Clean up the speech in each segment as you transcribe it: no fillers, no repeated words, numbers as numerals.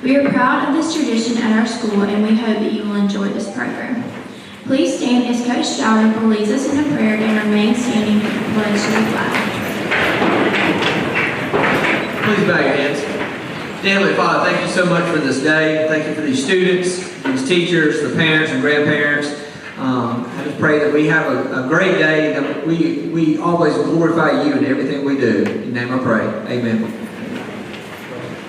We are proud of this tradition at our school, and we hope that you will enjoy this program. Please stand as Coach Dalrymple leads us in a prayer and remain standing for the pledge to the flag. Please bow your heads. Dear Heavenly Father, thank you so much for this day. Thank you for these students, these teachers, the parents and grandparents. I just pray that we have a great day, that we always glorify you in everything we do. In your name I pray. Amen.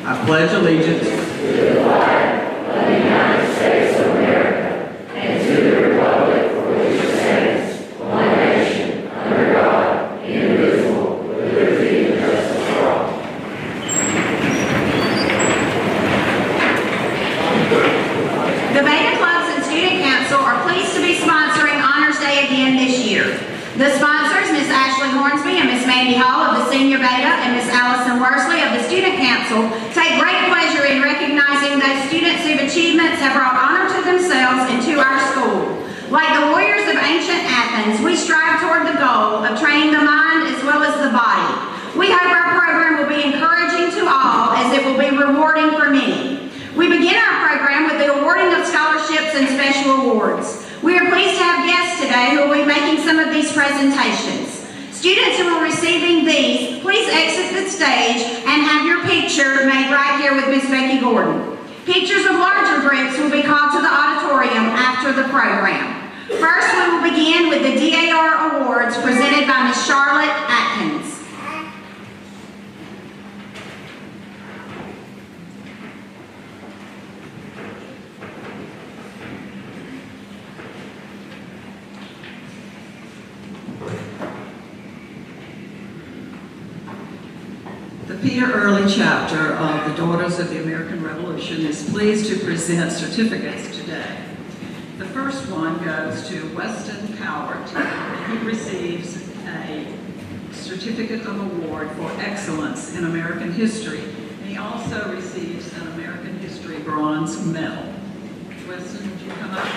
I pledge allegiance to the flag of the United States of America and to the republic for which it stands, one nation, under God, indivisible, with liberty and justice for all. The Beta Clubs and Student Council are pleased to be sponsoring Honors Day again this year. The sponsors, Ms. Ashley Hornsby and Ms. Mandy Hall of the Senior Beta and Ms. Allison Worsley of the Student Council, take great pleasure in recognizing those students whose achievements have brought honor to themselves and to our school. Like the warriors of ancient Athens, we strive toward the goal of training the mind as well as the body. We hope our program will be encouraging to all, as it will be rewarding for many. We begin our program with the awarding of scholarships and special awards. We are pleased to have guests today who will be making some of these presentations. Students who are receiving these, please exit the stage and have your picture made right here with Ms. Becky Gordon. Pictures of larger groups will be called to the auditorium after the program. First, we will begin with the DAR Awards presented by Ms. Charlotte Atkins. The Peter Early chapter of the Daughters of the American Revolution is pleased to present certificates today. The first one goes to Weston Cowart, and he receives a certificate of award for excellence in American history. And he also receives an American History Bronze Medal. Weston, would you come up?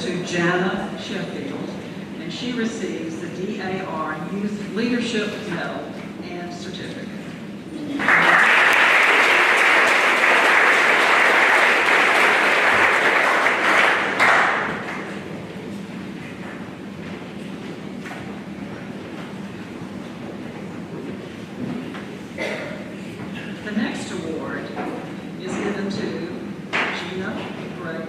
To Jana Sheffield, and she receives the DAR Youth Leadership Medal and certificate. The next award is given to Gina Grace.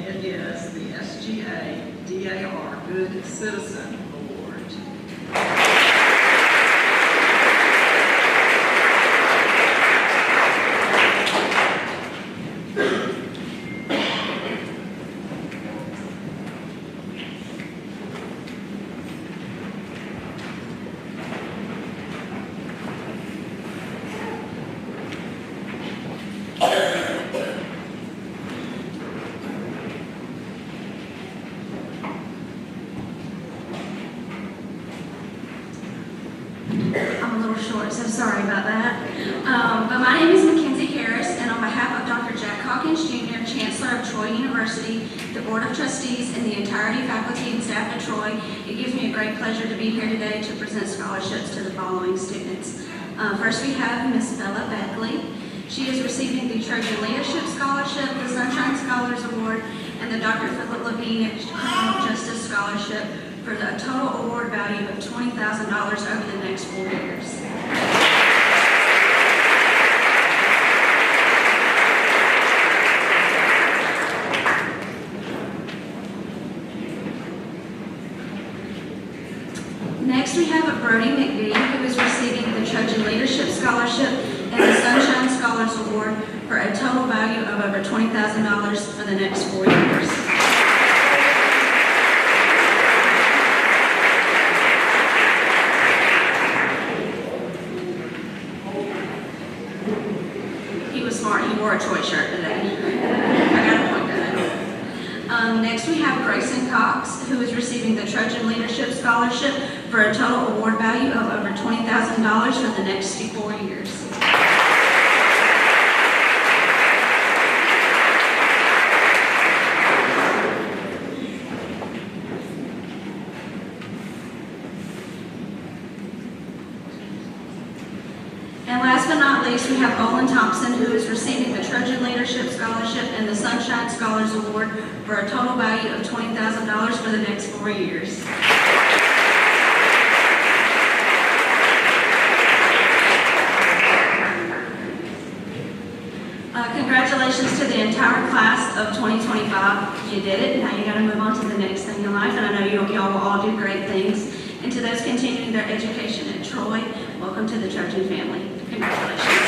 It is the SGA DAR Good Citizen Award. Short, so sorry about that. But my name is Mackenzie Harris, and on behalf of Dr. Jack Hawkins Jr., Chancellor of Troy University, the Board of Trustees, and the entirety faculty and staff at Troy, it gives me a great pleasure to be here today to present scholarships to the following students. First, we have Miss Bella Beckley. She is receiving the Trojan Leadership Scholarship, the Sunshine Scholars Award, and the Dr. Philip Levine Criminal Justice Scholarship for the total award value of $20,000 over the next 4 years. Next, we have Brody McGee, who is receiving the Trojan Leadership Scholarship and the Sunshine Scholars Award for a total value of over $20,000 for the next 4 years. He was smart. He wore a Troy shirt today. I got to point that out. Next, we have Grayson Cox, who is receiving the Trojan Leadership Scholarship for a total award value of over $20,000 for the next 4 years. last but not least, we have Olin Thompson, who is receiving the Trojan Leadership Scholarship and the Sunshine Scholars Award for a total value of $20,000 for the next 4 years. Congratulations to the entire class of 2025. You did it. Now you got to move on to the next thing in life, and I know y'all will all do great things. And to those continuing their education at Troy, welcome to the Trojan family. Congratulations.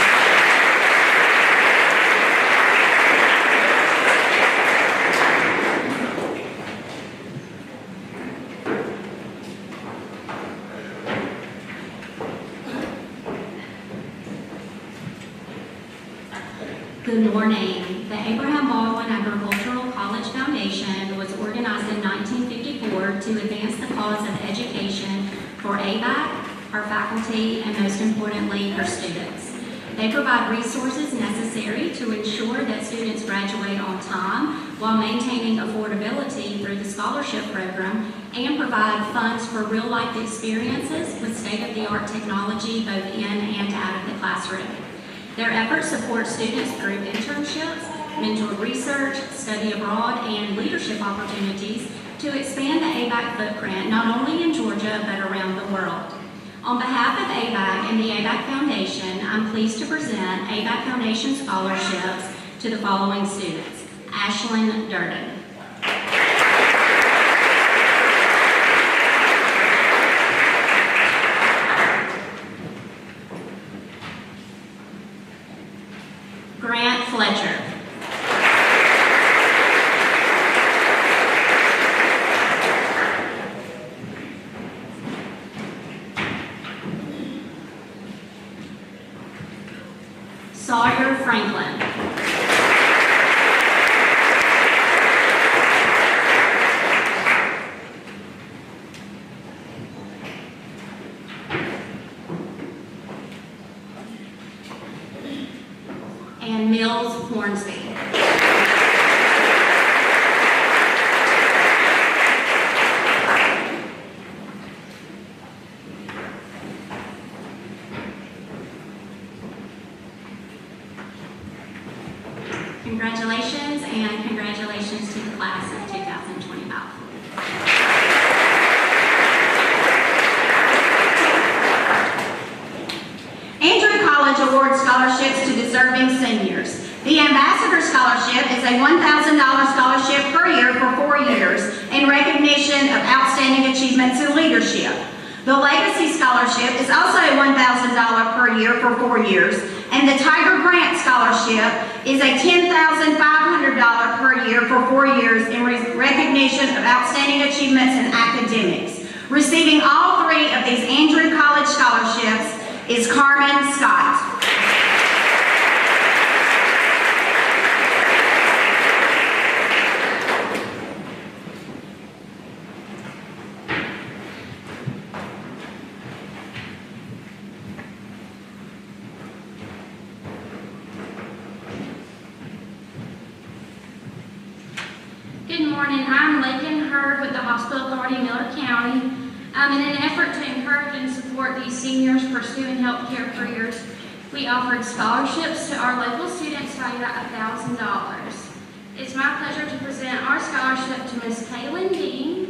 Good morning. The Abraham Baldwin Agricultural College Foundation was organized in 1954 to advance the cause of education for ABAC, our faculty, and most importantly, for students. They provide resources necessary to ensure that students graduate on time while maintaining affordability through the scholarship program and provide funds for real-life experiences with state-of-the-art technology both in and out of the classroom. Their efforts support students through internships, mentored research, study abroad, and leadership opportunities to expand the ABAC footprint not only in Georgia but around the world. On behalf of ABAC and the ABAC Foundation, I'm pleased to present ABAC Foundation scholarships to the following students. Ashlyn Durden. Grant Fletcher. Sawyer Franklin. And Mills Hornsby. Congratulations, and congratulations to the class of 2025. Andrew College awards scholarships to deserving seniors. The Ambassador Scholarship is a $1,000 scholarship per year for 4 years in recognition of outstanding achievements in leadership. The Legacy Scholarship is also a $1,000 per year for 4 years, and the Tiger Grant Scholarship is a $10,500 per year for 4 years in recognition of outstanding achievements in academics. Receiving all 3 of these Andrew College scholarships is Carmen Scott. Good morning. I'm Lakin Hurd with the Hospital Authority, Miller County. In an effort to encourage and support these seniors pursuing healthcare careers, we offered scholarships to our local students valued at $1,000. It's my pleasure to present our scholarship to Ms. Kaylin Dean,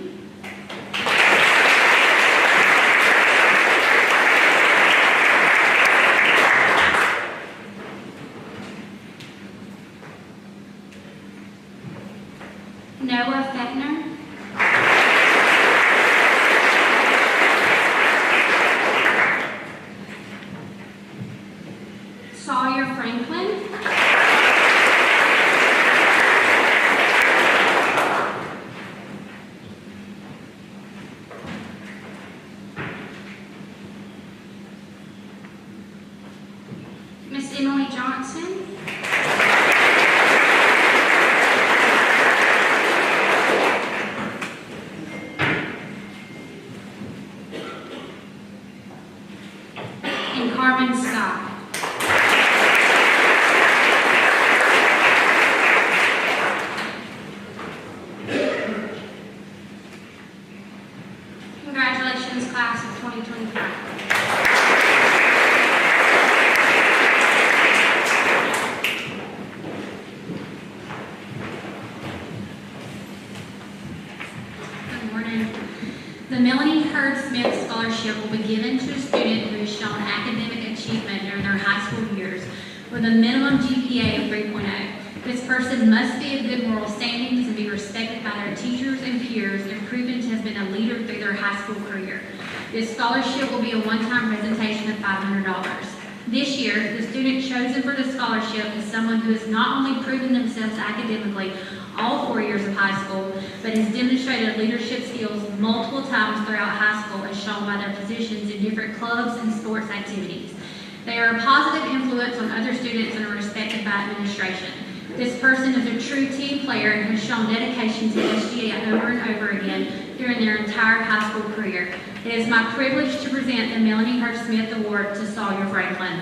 Noah Feckner, Sawyer Franklin, Miss Emily Johnson, and Carmen Scott. Congratulations, class of 2025. years with a minimum GPA of 3.0. This person must be of good moral standings and be respected by their teachers and peers and proven to have been a leader through their high school career. This scholarship will be a one-time presentation of $500. This year, the student chosen for the scholarship is someone who has not only proven themselves academically all 4 years of high school, but has demonstrated leadership skills multiple times throughout high school as shown by their positions in different clubs and sports activities. They are a positive influence on other students and are respected by administration. This person is a true team player and has shown dedication to SGA over and over again during their entire high school career. It is my privilege to present the Melanie Hurst Smith Award to Sawyer Franklin.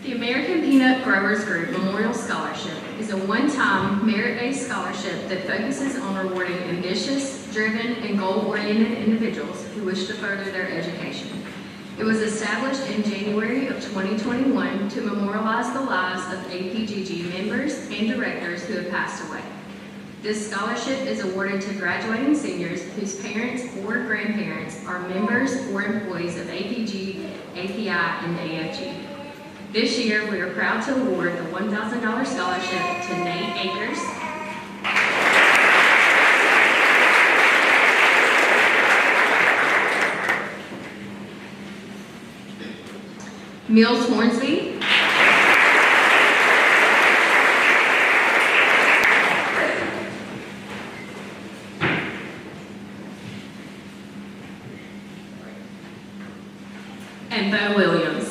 The American Peanut Growers Group Memorial Scholarship is a one-time merit-based scholarship that focuses on rewarding ambitious, driven, and goal-oriented individuals who wish to further their education. It was established in January of 2021 to memorialize the lives of APGG members and directors who have passed away. This scholarship is awarded to graduating seniors whose parents or grandparents are members or employees of APG, API, and AFG. This year, we are proud to award the $1,000 scholarship to Nate Akers, Mills Hornsby, and Bo Williams.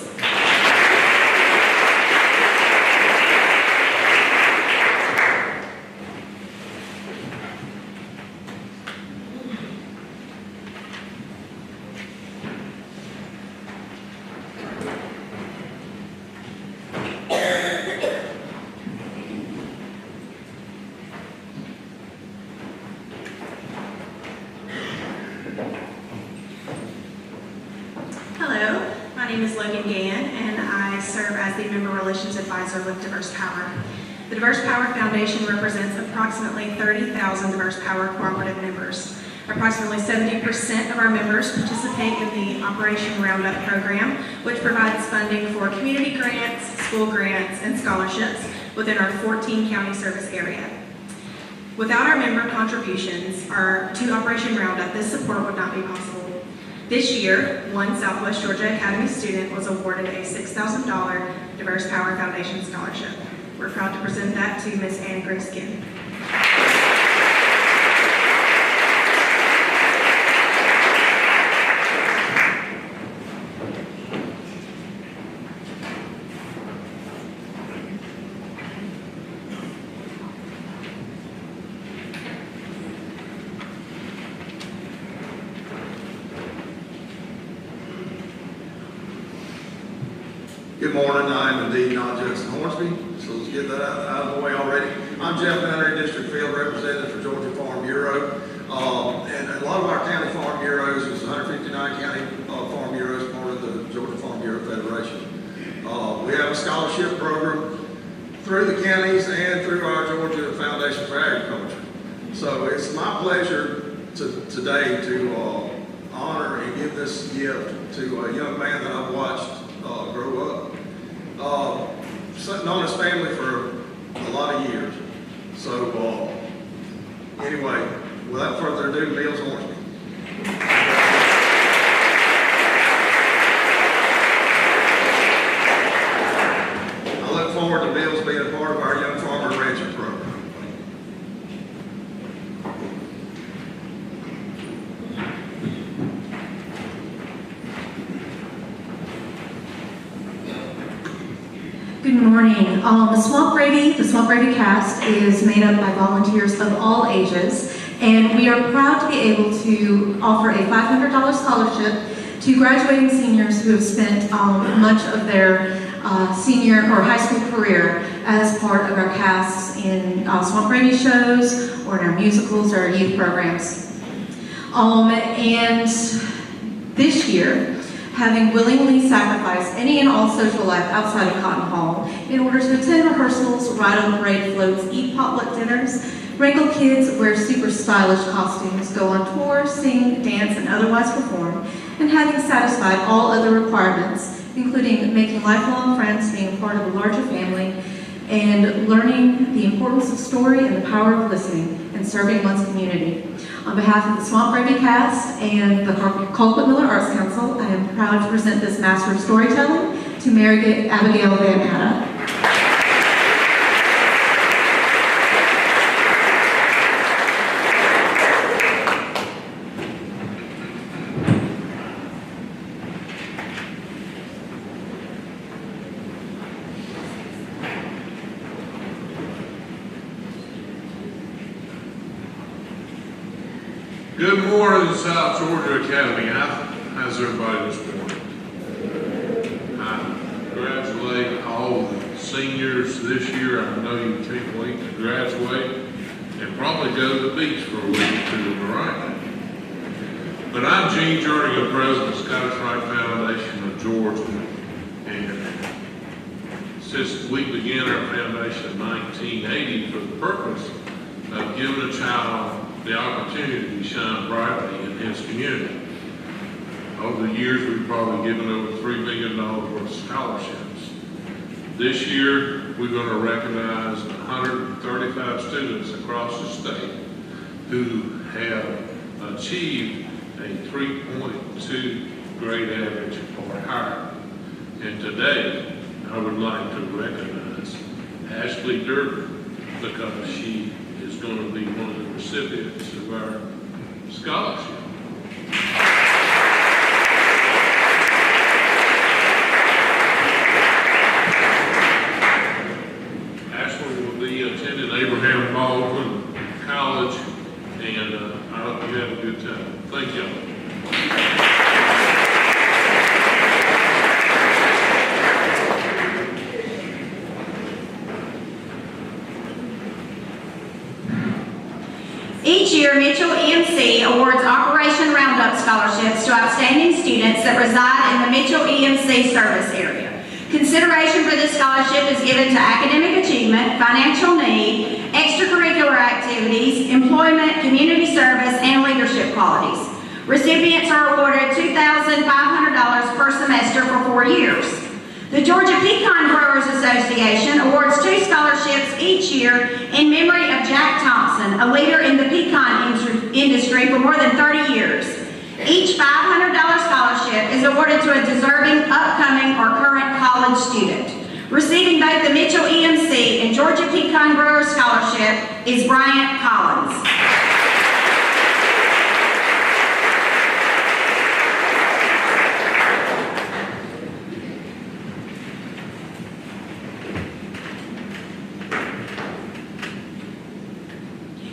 Hello, my name is Logan Gann, and I serve as the Member Relations Advisor with Diverse Power. The Diverse Power Foundation represents approximately 30,000 Diverse Power cooperative members. Approximately 70% of our members participate in the Operation Roundup program, which provides funding for community grants, school grants, and scholarships within our 14-county service area. Without our member contributions to Operation Roundup, this support would not be possible. This year, one Southwest Georgia Academy student was awarded a $6,000 Diverse Power Foundation scholarship. We're proud to present that to Ms. Anne Griskin. Good morning. I am indeed not Justin Hornsby, so let's get that out of the way already. I'm Jeff Boundary, District Field Representative for Georgia Farm Bureau. And a lot of our county farm bureaus, there's 159 county farm bureaus, part of the Georgia Farm Bureau Federation. We have a scholarship program through the counties and through our Georgia Foundation for Agriculture. So it's my pleasure today to honor and give this gift to a young man that I've watched grow up. Known his family for a lot of years. So anyway, without further ado, Mills Hornsby. I look forward to Mills being a part of our Young Farmer Rancher program. Good morning. The Swamp Gravy cast is made up by volunteers of all ages, and we are proud to be able to offer a $500 scholarship to graduating seniors who have spent much of their senior or high school career as part of our casts in Swamp Gravy shows or in our musicals or our youth programs. And this year, having willingly sacrificed any and all social life outside of Cotton Hall in order to attend rehearsals, ride on parade floats, eat potluck dinners, wrinkle kids, wear super stylish costumes, go on tour, sing, dance, and otherwise perform, and having satisfied all other requirements, including making lifelong friends, being a part of a larger family, and learning the importance of story and the power of listening and serving one's community. On behalf of the Swamp Gravy cast and the Colquitt Miller Arts Council, I am proud to present this Master of Storytelling to Mary Abigail Van Hatta. Good morning, South Georgia Academy. How's everybody this morning? I congratulate all the seniors this year. I know you can't wait to graduate and probably go to the beach for a week or two in the rain. But I'm Gene Jernigan, president of Scottish Rite Foundation of Georgia. And since we began our foundation in 1980 for the purpose of giving a child the opportunity to shine brightly in his community. Over the years, we've probably given over $3 billion worth of scholarships. This year, we're going to recognize 135 students across the state who have achieved a 3.2 grade average or higher. And today, I would like to recognize Ashley Durden because she is going to be one of the recipients of our scholarship. Ashley will be attending Abraham Baldwin College, and I hope you have a good time. Thank you. Each year, Mitchell EMC awards Operation Roundup scholarships to outstanding students that reside in the Mitchell EMC service area. Consideration for this scholarship is given to academic achievement, financial need, extracurricular activities, employment, community service, and leadership qualities. Recipients are awarded $2,500 per semester for 4 years. The Georgia Pecan Growers Association awards 2 scholarships each year in memory of Jack Thompson, a leader in the pecan industry for more than 30 years. Each $500 scholarship is awarded to a deserving upcoming or current college student. Receiving both the Mitchell EMC and Georgia Pecan Growers Scholarship is Bryant Collins.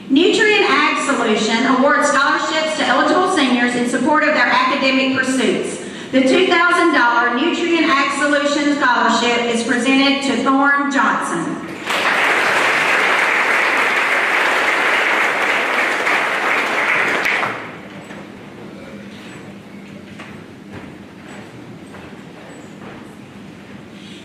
Nutrient Ag Solution awards scholarships to eligible seniors in support of their academic pursuits. The $2,000 Nutrient Ag Solution Scholarship is presented to Thorne Johnson.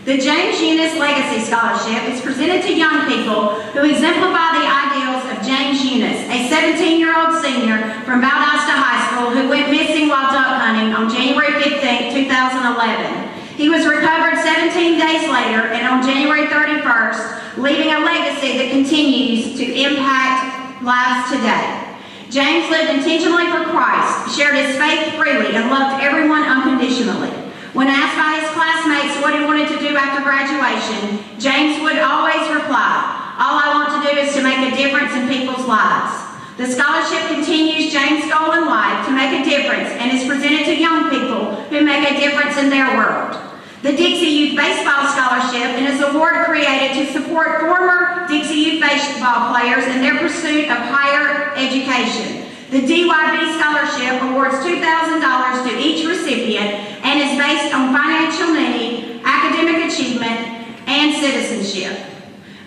The James Eunice Legacy Scholarship is presented to young people who exemplify the ideals of James Eunice, a 17-year-old senior from Valdosta High School who went missing while duck hunting on January 15, 2011. He was recovered 17 days later and on January 31st, leaving a legacy that continues to impact lives today. James lived intentionally for Christ, shared his faith freely, and loved everyone unconditionally. When asked by his classmates what he wanted to do after graduation, James would always reply, "All I want to do is to make a difference in people's lives." The scholarship continues James' goal in life to make a difference and is presented to young people who make a difference in their world. The Dixie Youth Baseball Scholarship is an award created to support former Dixie Youth baseball players in their pursuit of higher education. The DYB Scholarship awards $2,000 to each recipient and is based on financial need, academic achievement and citizenship.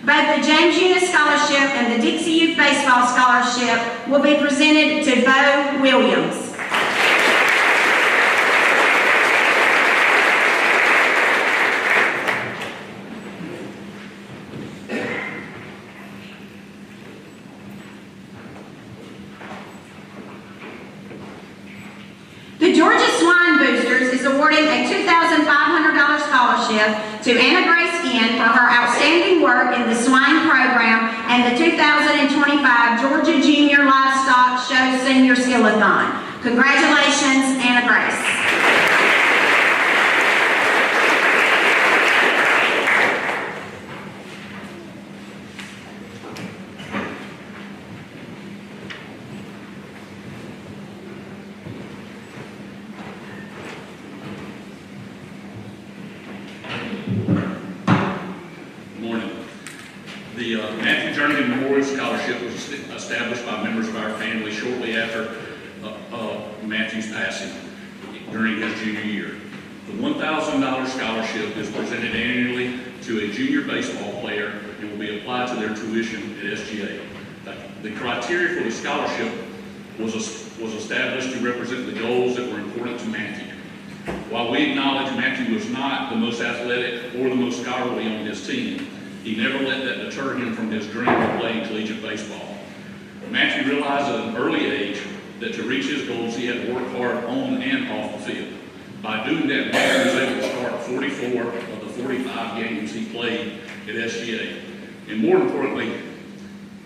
Both the James Eunice Scholarship and the Dixie Youth Baseball Scholarship will be presented to Bo Williams. The Georgia Swine Boosters is awarding a $2,500 scholarship to Anna Grace Inn for her outstanding work in the swine program and the 2025 Georgia Junior Livestock Show Senior Skillathon. Congratulations, Anna Grace. The Matthew Jernigan Memorial Scholarship was established by members of our family shortly after Matthew's passing during his junior year. The $1,000 scholarship is presented annually to a junior baseball player and will be applied to their tuition at SGA. The criteria for the scholarship was established to represent the goals that were important to Matthew. While we acknowledge Matthew was not the most athletic or the most scholarly on his team, he never let that deter him from his dream of playing collegiate baseball. Matthew realized at an early age that to reach his goals, he had to work hard on and off the field. By doing that, Matthew was able to start 44 of the 45 games he played at SGA. And more importantly,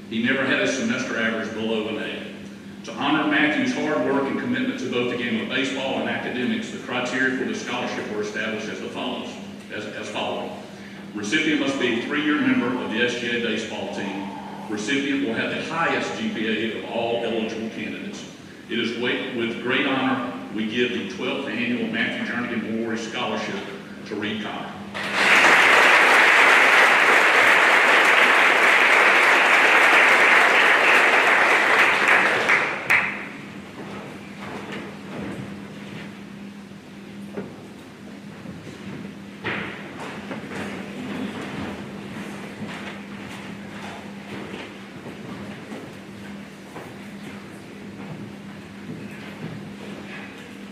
he never had a semester average below an A. To honor Matthew's hard work and commitment to both the game of baseball and academics, the criteria for the scholarship were established as follows. Recipient must be a 3-year member of the SGA baseball team. Recipient will have the highest GPA of all eligible candidates. It is with great honor we give the 12th annual Matthew Jernigan Memorial Scholarship to Reed Connor.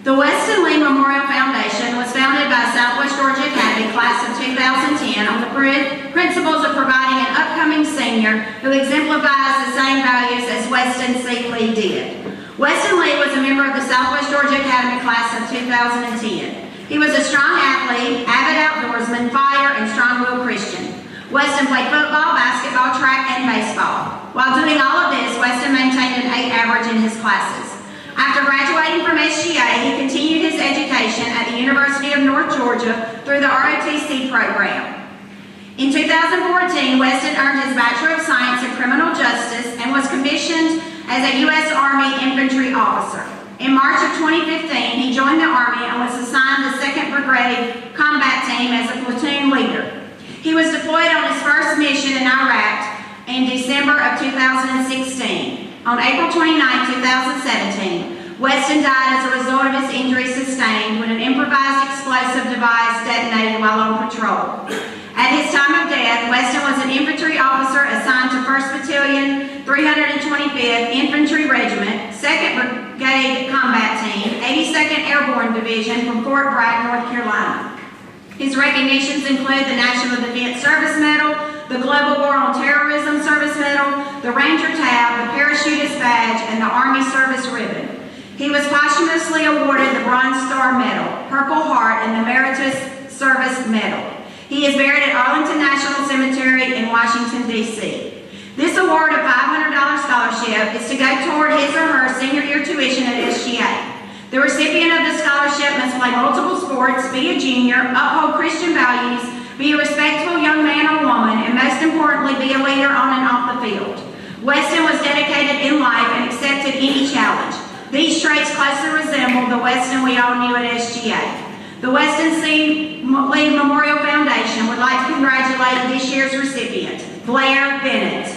The Weston Lee Memorial Foundation was founded by Southwest Georgia Academy class of 2010 on the principles of providing an upcoming senior who exemplifies the same values as Weston C. Lee did. Weston Lee was a member of the Southwest Georgia Academy class of 2010. He was a strong athlete, avid outdoorsman, fighter, and strong-willed Christian. Weston played football, basketball, track, and baseball. While doing all of this, Weston maintained an 8 average in his classes. After graduating from SGA, he continued his education at the University of North Georgia through the ROTC program. In 2014, Weston earned his Bachelor of Science in Criminal Justice and was commissioned as a U.S. Army Infantry Officer. In March of 2015, he joined the Army and was assigned the 2nd Brigade Combat Team as a platoon leader. He was deployed on his first mission in Iraq in December of 2016. On April 29, 2017, Weston died as a result of his injuries sustained when an improvised explosive device detonated while on patrol. At his time of death, Weston was an infantry officer assigned to 1st Battalion, 325th Infantry Regiment, 2nd Brigade Combat Team, 82nd Airborne Division from Fort Bragg, North Carolina. His recognitions include the National Defense Service Medal, the Global War on Terrorism Service Medal, the Ranger Tab, the Parachutist Badge, and the Army Service Ribbon. He was posthumously awarded the Bronze Star Medal, Purple Heart, and the Meritorious Service Medal. He is buried at Arlington National Cemetery in Washington, D.C. This award of $500 scholarship is to go toward his or her senior year tuition at SGA. The recipient of the scholarship must play multiple sports, be a junior, uphold Christian values, be a respectful young man or woman, and most importantly, be a leader on and off the field. Weston was dedicated in life and accepted any challenge. These traits closely resemble the Weston we all knew at SGA. The Weston C. Lee Memorial Foundation would like to congratulate this year's recipient, Blair Bennett.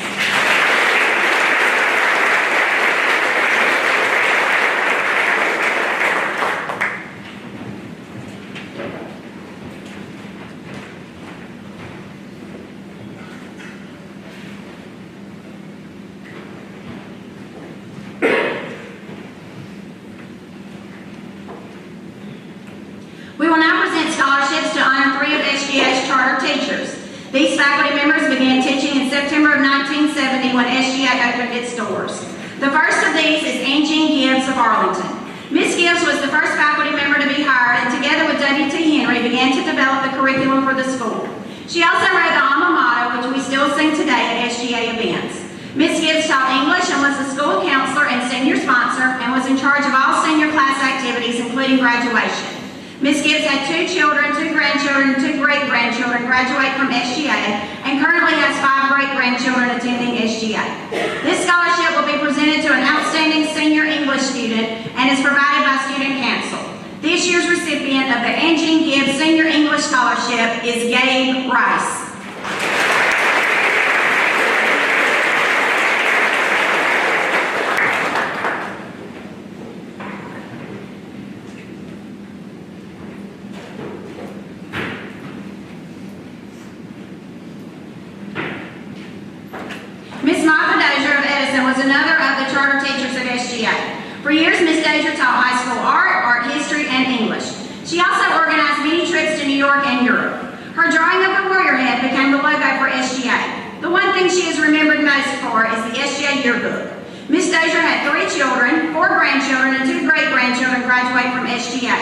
These faculty members began teaching in September of 1970 when SGA opened its doors. The first of these is Jean Gibbs of Arlington. Ms. Gibbs was the first faculty member to be hired and together with W.T. Henry began to develop the curriculum for the school. She also wrote the alma mater, which we still sing today at SGA events. Ms. Gibbs taught English and was the school counselor and senior sponsor and was in charge of all senior class activities, including graduation. Ms. Gibbs had 2 children, 2 grandchildren, and 2 great-grandchildren graduate from SGA and currently has 5 great-grandchildren attending SGA. This scholarship will be presented to an outstanding senior English student and is provided by Student Council. This year's recipient of the Jean Gibbs Senior English Scholarship is Gabe Rice. Ms. Martha Dozier of Edison was another of the charter teachers at SGA. For years, Ms. Dozier taught high school art history, and English. She also organized many trips to New York and Europe. Her drawing of the warrior head became the logo for SGA. The one thing she is remembered most for is the SGA yearbook. Ms. Dozier had 3 children, 4 grandchildren, and 2 great-grandchildren graduate from SGA.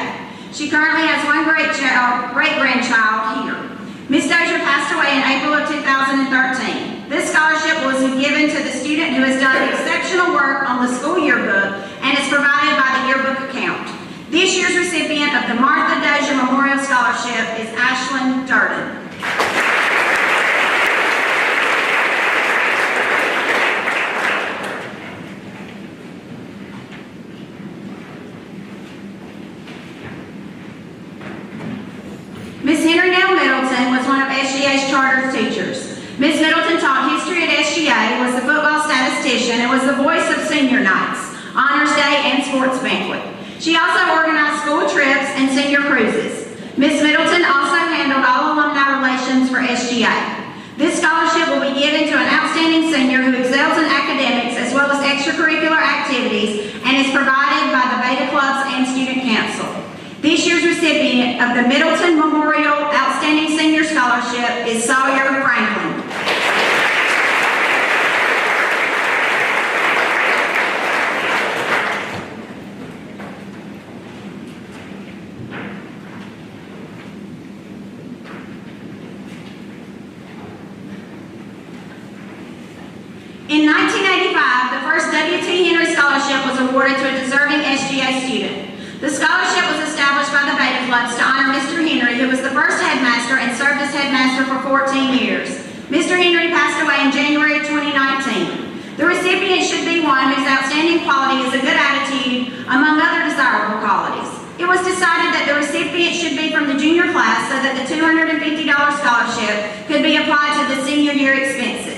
She currently has 1 great-grandchild here. Ms. Dozier passed away in April of 2013. This scholarship was given to the student who has done exceptional work on the school yearbook and is provided by the yearbook account. This year's recipient of the Martha Dozier Memorial Scholarship is Ashlyn Durden. Ms. Henry Nell Middleton was one of SGA's charter teachers. Ms. Middleton taught history at SGA, was the football statistician, and was the voice of senior nights, honors day, and sports banquet. She also organized school trips and senior cruises. Ms. Middleton also handled all alumni relations for SGA. This scholarship will be given to an outstanding senior who excels in academics as well as extracurricular activities and is provided by the Beta Clubs and Student Council. This year's recipient of the Middleton Memorial Outstanding Senior Scholarship is Sawyer Franklin. In 1985, the first W.T. Henry Scholarship was awarded to a deserving SGA student. The scholarship was established by the Beta Clubs to honor Mr. Henry, who was the first headmaster and served as headmaster for 14 years. Mr. Henry passed away in January 2019. The recipient should be one whose outstanding quality is a good attitude, among other desirable qualities. It was decided that the recipient should be from the junior class so that the $250 scholarship could be applied to the senior year expenses.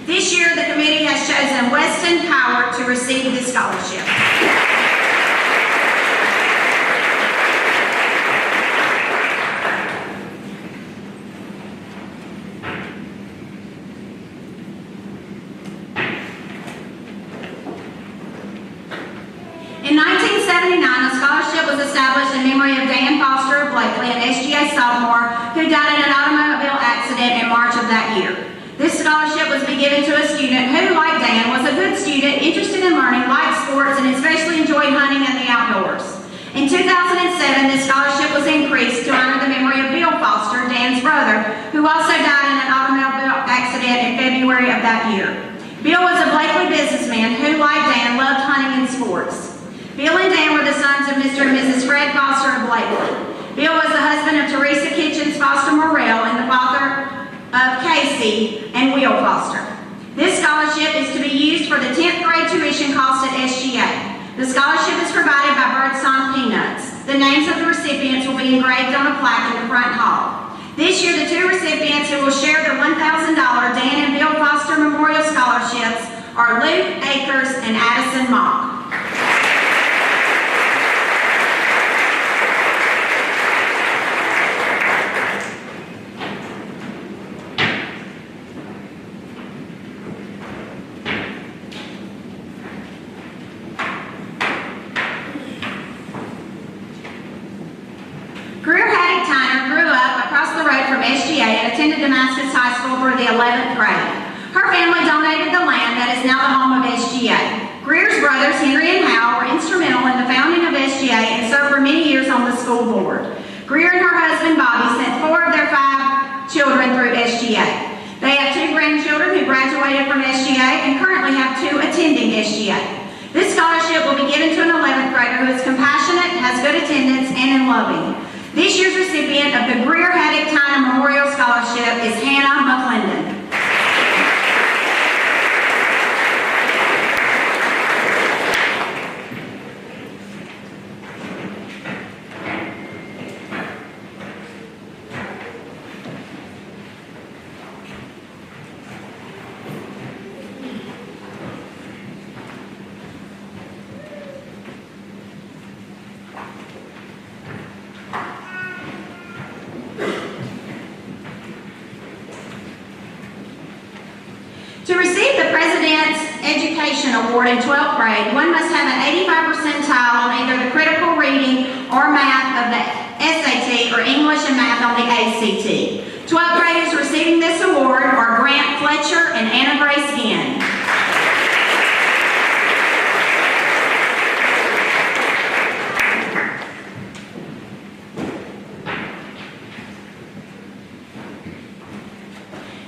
This year, the committee has chosen Weston Power to receive this scholarship. In 1979, a scholarship was established in memory of Dan Foster of Blakely, an SGA sophomore who died in an automobile accident in March of that year. This scholarship was to be given to a student who, like Dan, was a good student, interested in learning, liked sports, and especially enjoyed hunting and the outdoors. In 2007, this scholarship was increased to honor the memory of Bill Foster, Dan's brother, who also died in an automobile accident in February of that year. Bill was a Blakely businessman who, like Dan, loved hunting and sports. Bill and Dan were the sons of Mr. and Mrs. Fred Foster of Blakely. Bill was the husband of Teresa Kitchens Foster Morrell and the father of Casey and Will Foster. This scholarship is to be used for the 10th grade tuition cost at SGA. The scholarship is provided by Birdsong Peanuts. The names of the recipients will be engraved on a plaque in the front hall. This year, the 2 recipients who will share the $1,000 Dan and Bill Foster Memorial Scholarships are Luke Akers and Addison Mock. SGA in a attended Damascus High School through the 11th grade. Her family donated the land that is now the home of SGA. Greer's brothers, Henry and Hal, were instrumental in the founding of SGA and served for many years on the school board. Greer and her husband, Bobby, sent 4 of their 5 children through SGA. They have 2 grandchildren who graduated from SGA and currently have 2 attending SGA. This scholarship will be given to an 11th grader who is compassionate, has good attendance, and in loving. This year's recipient of the Greer Haddock Tyner Memorial Scholarship is Hannah McClendon. To receive the President's Education Award in 12th grade, one must have an 85 percentile on either the critical reading or math of the SAT or English and math on the ACT. 12th graders receiving this award are Grant Fletcher and Anna Grace Ginn.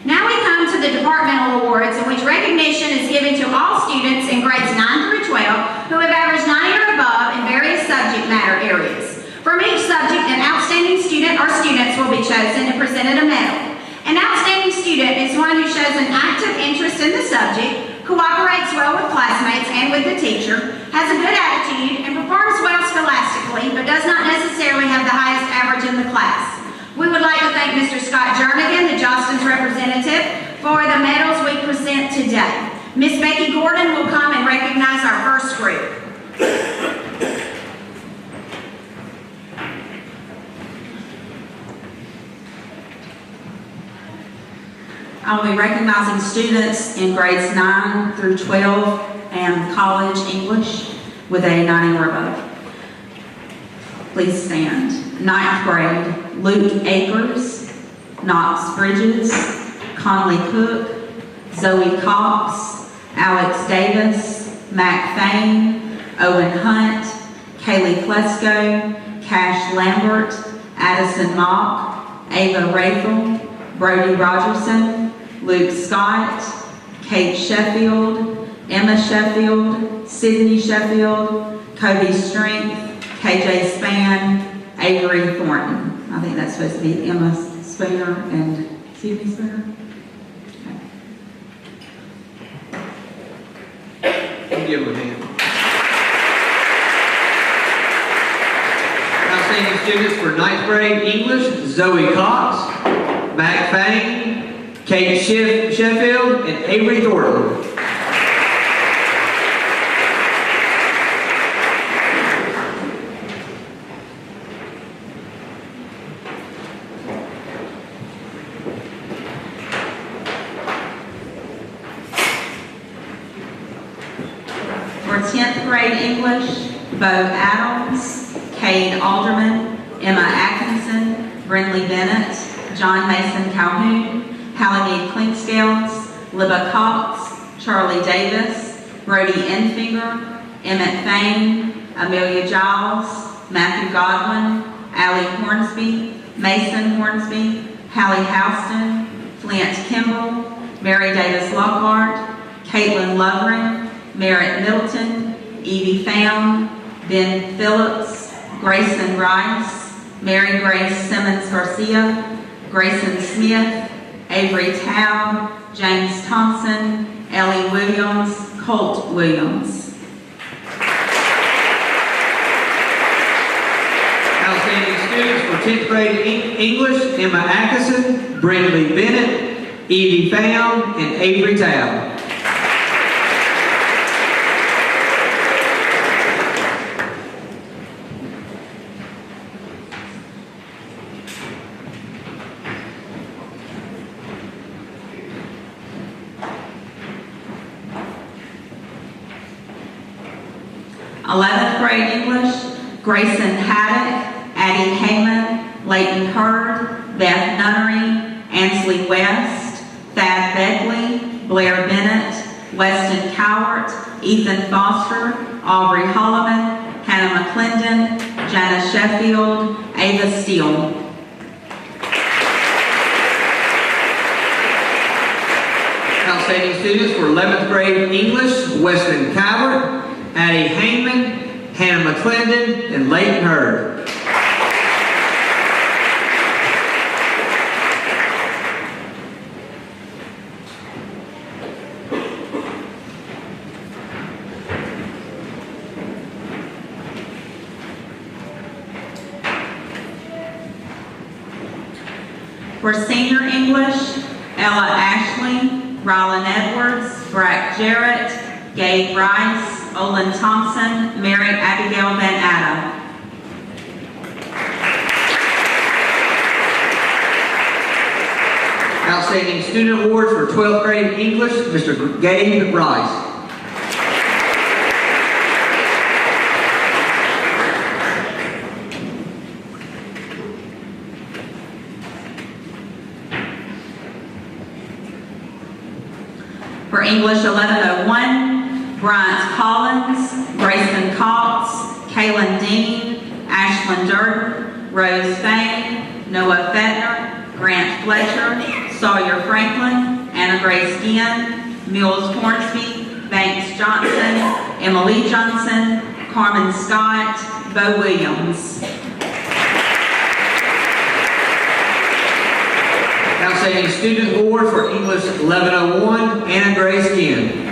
Now we come to the departmental awards, in which recognition is given to all students in grades 9 through 12 who have averaged 90 or above in various subject matter areas. From each subject, an outstanding student or students will be chosen and presented a medal. An outstanding student is one who shows an active interest in the subject, cooperates well with classmates and with the teacher, has a good attitude, and performs well scholastically, but does not necessarily have the highest average in the class. We would like to thank Mr. Scott Jernigan, the Johnston's representative, for the medals we present today. Miss Becky Gordon will come and recognize our first group. I will be recognizing students in grades 9 through 12 and college English with a 90 or above. Please stand. 9th grade, Luke Akers, Knox Bridges, Conley Cook, Zoe Cox, Alex Davis, Mac Fain, Owen Hunt, Kaylee Plesko, Cash Lambert, Addison Mock, Ava Raythel, Brody Rogerson, Luke Scott, Kate Sheffield, Emma Sheffield, Sydney Sheffield, Kobe Strength, KJ Spann, Avery Thornton. I think that's supposed to be Emma Spooner and Sydney Spooner. Okay. Give them a hand. Outstanding students for 9th grade English, Zoe Cox, Mac Fang, Kate Sheffield, and Avery Thornton. For 10th grade English, Bo Adams, Cade Alderman, Emma Atkinson, Brinley Bennett, John Mason Calhoun, Hallie Clinkscales, Libba Cox, Charlie Davis, Brody Enfinger, Emmett Fain, Amelia Giles, Matthew Godwin, Allie Hornsby, Mason Hornsby, Hallie Houston, Flint Kimball, Mary Davis Lockhart, Caitlin Lovren, Merritt Middleton, Evie Pham, Ben Phillips, Grayson Rice, Mary Grace Simmons Garcia, Grayson Smith, Avery Tao, James Thompson, Ellie Williams, Colt Williams. Outstanding students for 10th grade English, Emma Atkinson, Brindley Bennett, Evie Pham, and Avery Tao. Grade English, Grayson Haddock, Addie Heyman, Leighton Hurd, Beth Nunnery, Ansley West, Thad Beckley, Blair Bennett, Weston Cowart, Ethan Foster, Aubrey Holloman, Hannah McClendon, Janice Sheffield, Ava Steele. Outstanding students for 11th grade English, Weston Cowart, Addie Heyman, Hannah McClendon, and Leighton Hurd. For senior English, Ella Ashley, Rylan Edwards, Brack Jarrett, Gabe Rice, Olin Thompson, Mary Abigail Van Adam. Outstanding Student Award for 12th grade English, Mr. Gabe Rice. For English 1101, Bryant Collins, Grayson Cox, Kaylin Dean, Ashlyn Durden, Rose Fain, Noah Fettner, Grant Fletcher, Sawyer Franklin, Anna Grace Ginn, Mills Hornsby, Banks Johnson, Emily Johnson, Carmen Scott, Bo Williams. Outstanding Student Award for English 1101, Anna Grace Ginn.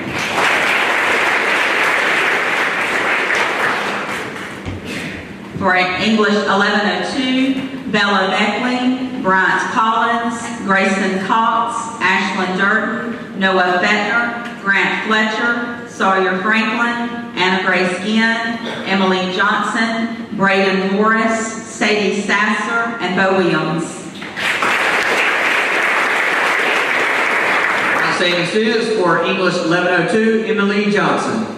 For English 1102, Bella Beckley, Bryant Collins, Grayson Cox, Ashlyn Durden, Noah Fettner, Grant Fletcher, Sawyer Franklin, Anna Grace Ginn, Emily Johnson, Braden Morris, Sadie Sasser, and Bo Williams. Outstanding students for English 1102, Emily Johnson.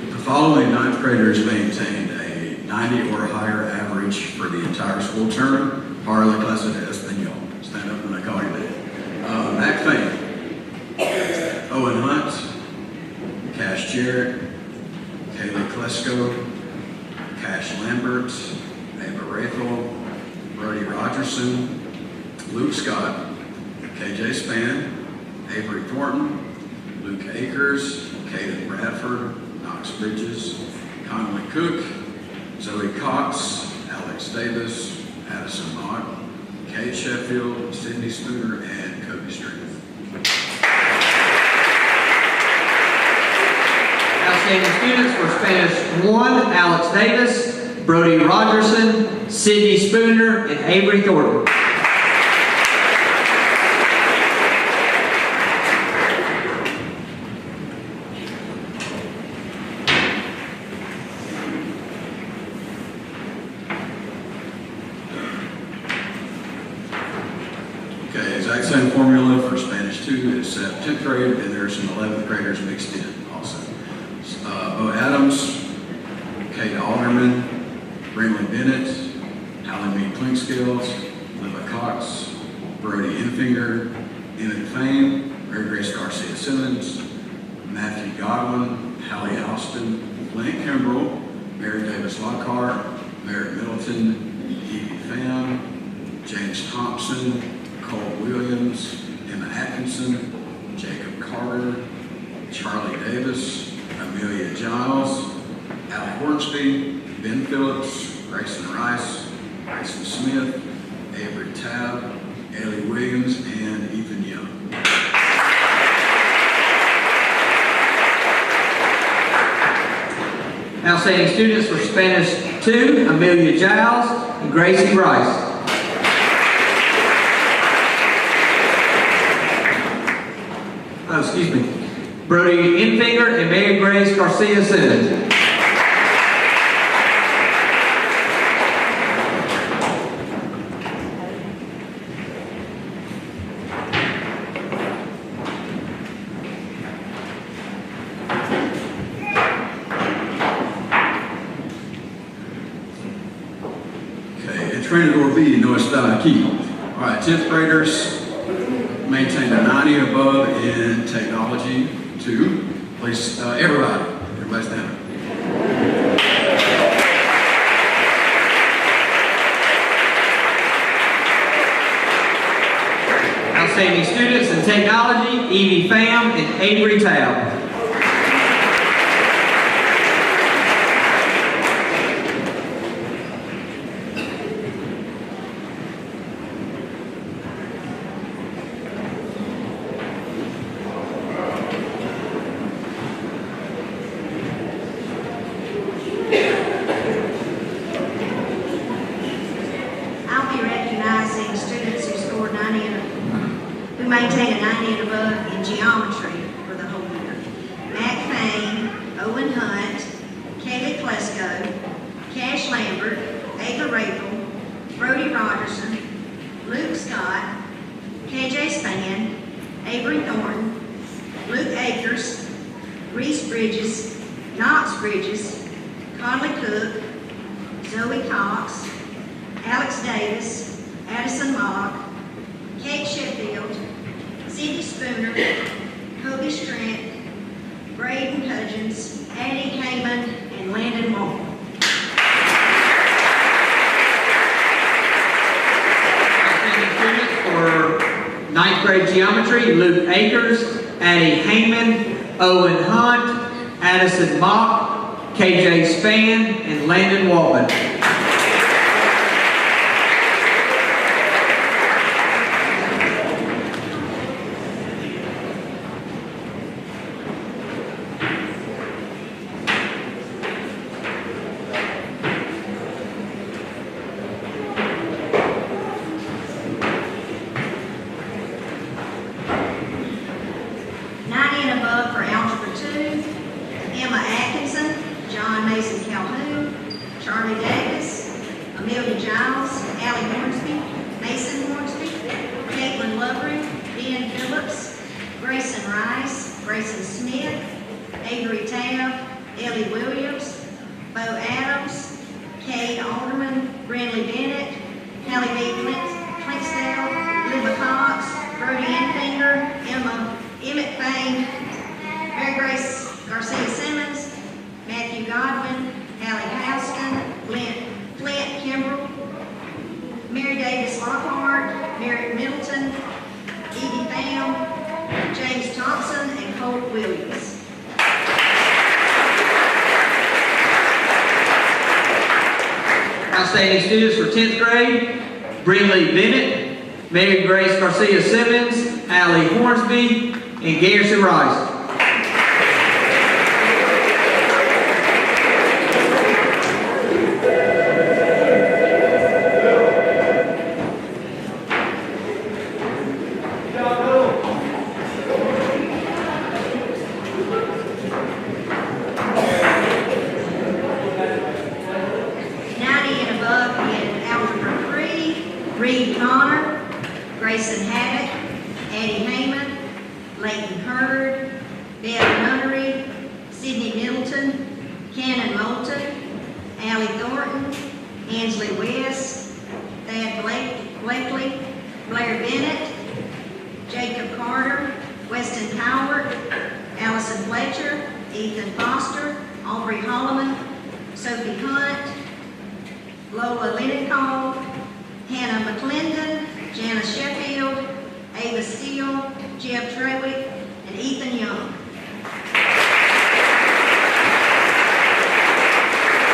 The following ninth graders maintained a 90 or higher average for the entire school term. Para la clase de Español. Stand up when I call your name. Mac Fain, Owen Hunt, Cash Jarrett, Kaylee Klesko, Cash Lambert, Ava Rathel, Brody Rogerson, Luke Scott, KJ Spann, Avery Thornton, Luke Akers, Caden Bradford, Knox Bridges, Conley Cook, Zoe Cox, Alex Davis, Addison Mott, Kate Sheffield, Sydney Spooner, and Kobe Street. Outstanding students for Spanish 1, Alex Davis, Brody Rogerson, Sydney Spooner, and Avery Thornton. Okay, exact same formula for Spanish 2 except 10th grade, and there's some 11th graders mixed in also. Bo Adams, Kate Alderman, Brinley Bennett, Hallie Mead Klinkskills, Liva Cox, Brody Infinger, Emmett Fain, Mary Grace Garcia Simmons, Matthew Godwin, Hallie Alston, Lane Kimbrell, Mary Davis Lockhart, Merritt Middleton, Evie Pham, James Thompson, Cole Williams, Emma Atkinson, Jacob Carter, Charlie Davis, Amelia Giles, Allie Hornsby, Ben Phillips, Grayson Rice, Grayson Smith, Avery Tabb, Ellie Williams, and Ethan Young. Outstanding students for Spanish 2, Amelia Giles and Gracie Rice. Oh, excuse me. Brody Infinger and Mary Grace Garcia Simmons. Trainer or B, no está aquí. All right, 10th graders maintain a 90 and above in technology 2. Please, everybody's down. Outstanding students in technology, Evie Pham and Avery Taub. I'll be recognizing students who scored 90 who maintain a 90 and above in geometry for the whole year. Matt Fain, Owen Hunt, Kaylee Klesko, Cash Lambert, Ava Rapel, Brody Rogerson, Luke Scott, KJ Span, Avery Thornton, Luke Akers, Reese Bridges, Knox Bridges, Conley Cook, Zoe Cox, Alex Davis, Addison Mock, Kate Sheffield, Cindy Spooner, Kobe Strent, Braden Hudgens, Addie Heyman, and Landon Moore. For 9th grade geometry, Luke Akers, Addie Heyman, Owen Hunt, Addison Mock, KJ Span, and Landon Walton. Charlie Davis, Amelia Giles, Allie Hornsby, Mason Hornsby, Caitlin Lovering, Ben Phillips, Grayson Rice, Grayson Smith, Avery Tabb, Ellie Williams, Bo Adams, Cade Alderman, Brindley Bennett, Hallie B. Flinksdale, Libba Cox, Brody Enfinger, Emmett Fain, Mary Grace Garcia Simmons, Matthew Godwin, Hallie Houston, Flint Kimbrell, Mary Davis Lockhart, Merrick Middleton, Evie Pham, James Thompson, and Colt Williams. Outstanding students for 10th grade, Brindley Bennett, Mary Grace Garcia Simmons, Allie Hornsby, and Garrison Rice. Reed Connor, Grayson Haddock, Addie Heyman, Leighton Hurd, Beth Nunnery, Sydney Middleton, Cannon Moulton, Allie Thornton, Ansley West, Thad Blakely, Blair Bennett, Jacob Carter, Weston Cowart, Allison Fletcher, Ethan Foster, Aubrey Holloman, Sophie Hunt, Lola Linencall, Hannah McClendon, Jana Sheffield, Ava Steele, Jeff Trewick, and Ethan Young.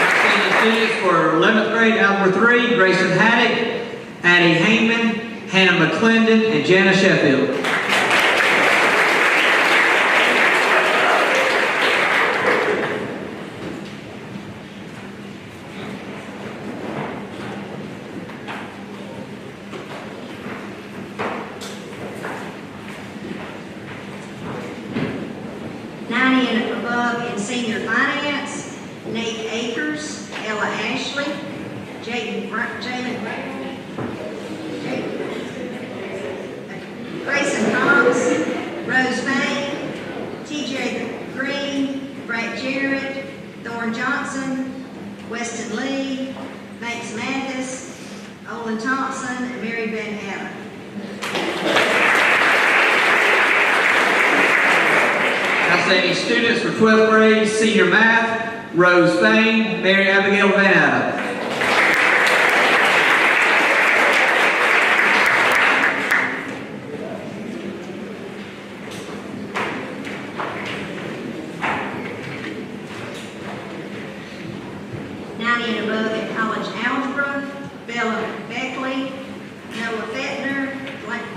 Outstanding students for 11th grade, Algebra 3, Grayson Haddock, Addie Heyman, Hannah McClendon, and Jana Sheffield. Senior Finance, Nate Akers, Ella Ashley, Jalen Grayson Cox, Rose Fain, TJ Green, Brett Jarrett, Thorne Johnson, Weston Lee, Max Mathis, Outstanding students for 12th grade, senior math, Rose Fain, Mary Abigail Van Adam. And above in college algebra, Bella Beckley, Noah Fettner,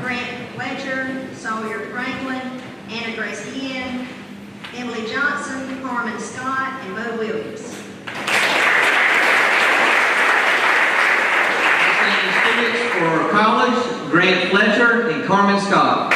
Grant Fletcher, Sawyer Franklin, Anna Grace Ian, Emily Johnson, Carmen Scott, and Bo Williams. Outstanding students for college, Grant Fletcher and Carmen Scott.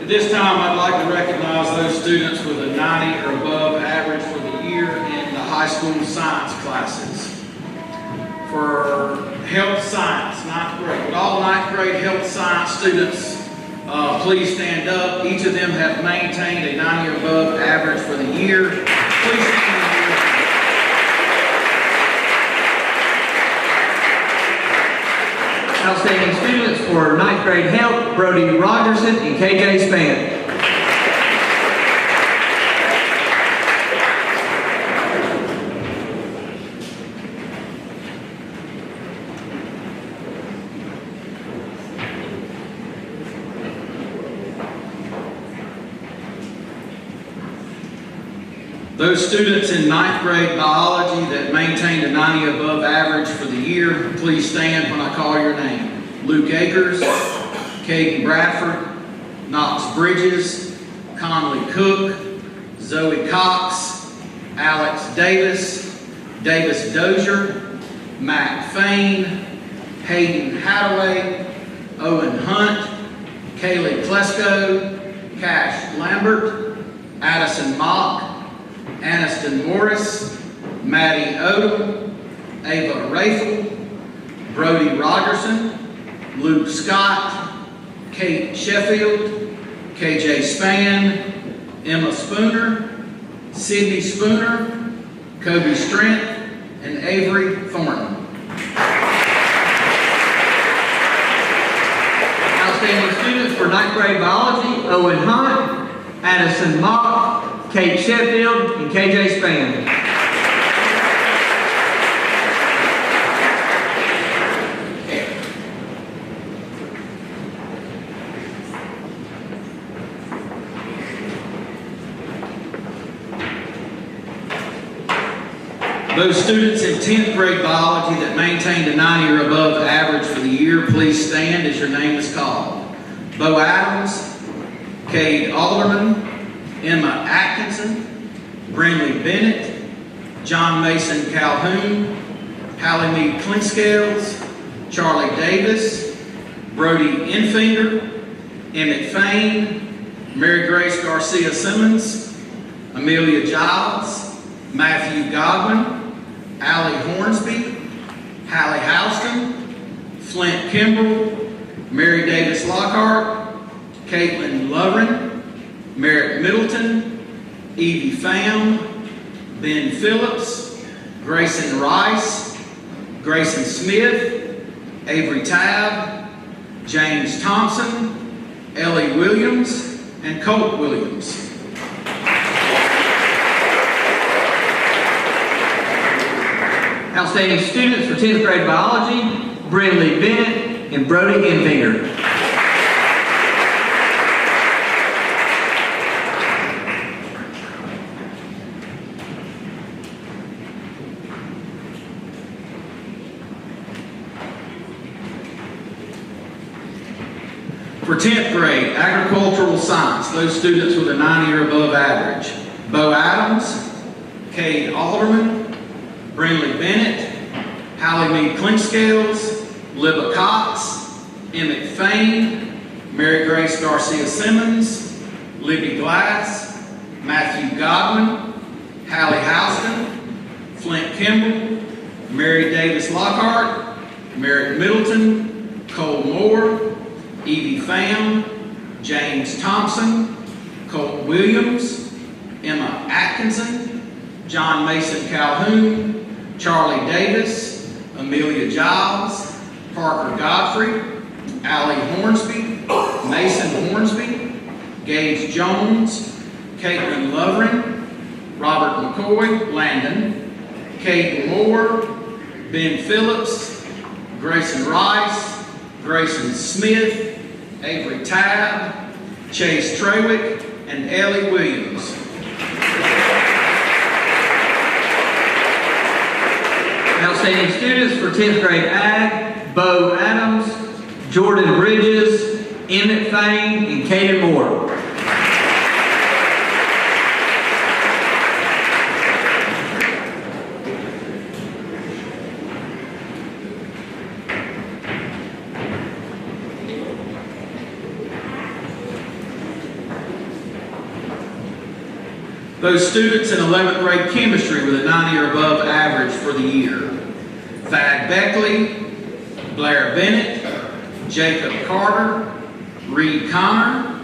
At this time, I'd like to recognize those students with a 90 or above average for the year in the high school science classes. For health science, 9th grade, would all 9th grade health science students please stand up? Each of them have maintained a 90 or above average for the year. Please stand up. Outstanding students for 9th grade health, Brody Rogerson and KJ Span. Those students in 9th grade biology that maintained a 90 above average for the year, please stand when I call your name. Luke Akers, Caden Bradford, Knox Bridges, Conley Cook, Zoe Cox, Alex Davis, Davis Dozier, Matt Fain, Hayden Hadaway, Owen Hunt, Kaylee Klesko, Cash Lambert, Addison Mock, Aniston Morris, Maddie Odom, Ava Rafel, Brody Rogerson, Luke Scott, Kate Sheffield, KJ Span, Emma Spooner, Sydney Spooner, Kobe Strength, and Avery Thornton. Outstanding students for 9th grade biology, Owen Hunt, Addison Mock, Kate Sheffield, and KJ Span. Those students in 10th grade biology that maintained a 90 or above average for the year, please stand as your name is called. Bo Adams, Cade Alderman, Emma Atkinson, Brinley Bennett, John Mason Calhoun, Hallie Mead Clinkscales, Charlie Davis, Brody Infinger, Emmett Fain, Mary Grace Garcia Simmons, Amelia Giles, Matthew Godwin, Allie Hornsby, Hallie Houston, Flint Kimbrell, Mary Davis Lockhart, Caitlin Lovren, Merrick Middleton, Evie Pham, Ben Phillips, Grayson Rice, Grayson Smith, Avery Tabb, James Thompson, Ellie Williams, and Colt Williams. Outstanding students for 10th grade biology, Brinley Bennett and Brody Infinger. For 10th grade, agricultural science, those students with a 90 or above average, Bo Adams, Cade Alderman, Brinley Bennett, Hallie Mead Clinkscales, Libba Cox, Emmett Fain, Mary Grace Garcia Simmons, Libby Glass, Matthew Godwin, Hallie Houston, Flint Kimball, Mary Davis Lockhart, Merrick Middleton, Cole Moore, Evie Pham, James Thompson, Colt Williams, Emma Atkinson, John Mason Calhoun, Charlie Davis, Amelia Giles, Parker Godfrey, Allie Hornsby, Mason Hornsby, Gage Jones, Caitlin Lovering, Robert McCoy, Landon, Kate Moore, Ben Phillips, Grayson Rice, Grayson Smith, Avery Tabb, Chase Trewick, and Ellie Williams. Outstanding students for 10th grade Ag, Bo Adams, Jordan Bridges, Emmett Fain, and Caden Moore. Those students in 11th grade chemistry with a 90 or above average for the year: Thad Beckley, Blair Bennett, Jacob Carter, Reed Connor,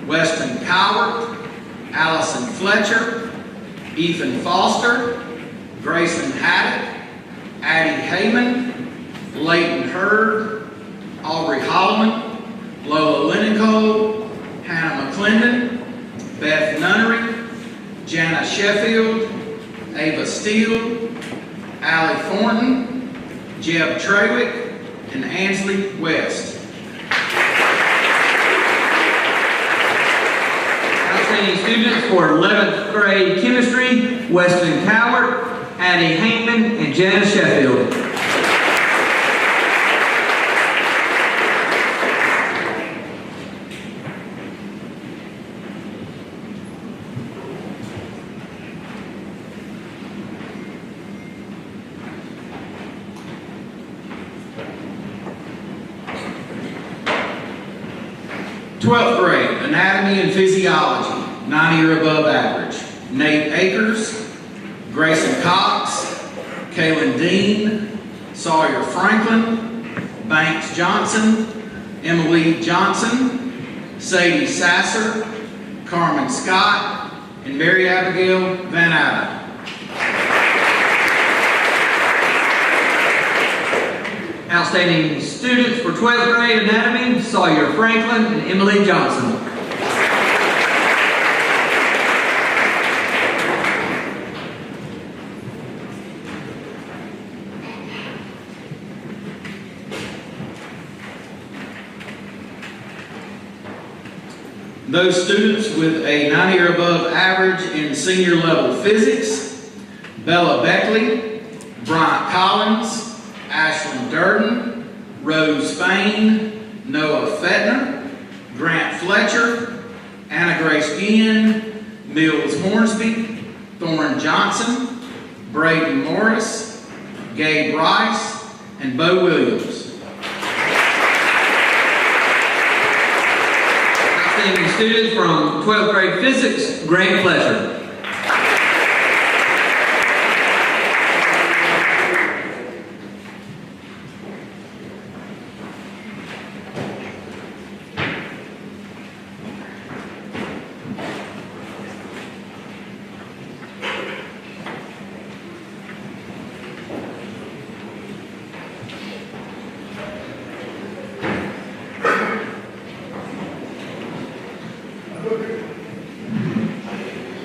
Weston Cowart, Allison Fletcher, Ethan Foster, Grayson Haddock, Addie Heyman, Leighton Hurd, Aubrey Holloman, Lola Linicole, Hannah McClendon, Beth Nunnery, Jana Sheffield, Ava Steele, Allie Thornton, Jeb Trewick, and Ansley West. Outstanding students for 11th grade chemistry: Weston Cowart, Addie Heyman, and Jana Sheffield. Twelfth grade, anatomy and physiology, 90 or above average: Nate Akers, Grayson Cox, Kaylin Dean, Sawyer Franklin, Banks Johnson, Emily Johnson, Sadie Sasser, Carmen Scott, and Mary Abigail Van Atten. Outstanding students for 12th grade anatomy: Sawyer Franklin and Emily Johnson. Those students with a 90 or above average in senior level physics: Bella Beckley, Bryant Collins, Ashlyn Durden, Rose Fain, Noah Fettner, Grant Fletcher, Anna Grace Guillen, Mills Hornsby, Thorne Johnson, Braden Morris, Gabe Rice, and Bo Williams. Outstanding students from 12th grade physics: Grant Fletcher.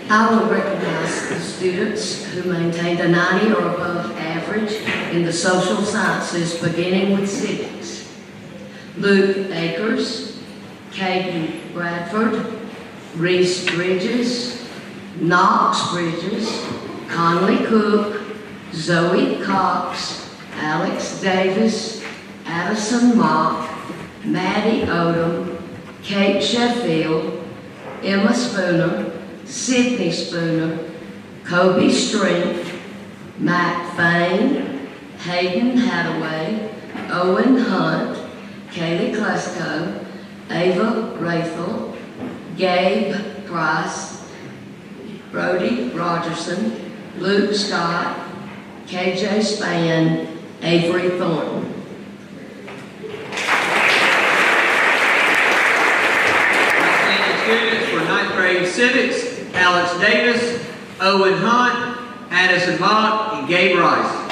I will recognize the students who maintained a 90 or above average in the social sciences, beginning with civics: Luke Akers, Caden Bradford, Reese Bridges, Knox Bridges, Conley Cook, Zoe Cox, Alex Davis, Addison Mock, Maddie Odom, Kate Sheffield, Emma Spooner, Sydney Spooner, Kobe Strink, Matt Fain, Hayden Hadaway, Owen Hunt, Kaylee Klesko, Ava Rathel, Gabe Price, Brody Rogerson, Luke Scott, KJ Spann, Avery Thornton. Outstanding students for 9th grade civics, Alex Davis, Owen Hunt, Addison Mott, and Gabe Rice.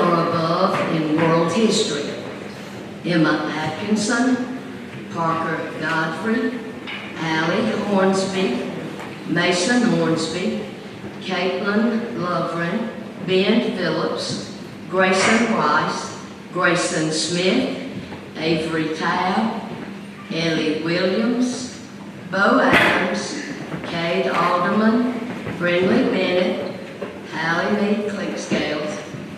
Or above in world history. Emma Atkinson, Parker Godfrey, Allie Hornsby, Mason Hornsby, Caitlin Lovren, Ben Phillips, Grayson Rice, Grayson Smith, Avery Tabb, Ellie Williams, Bo Adams, Cade Alderman, Brinley Bennett, Hallie Mead Clinkscales,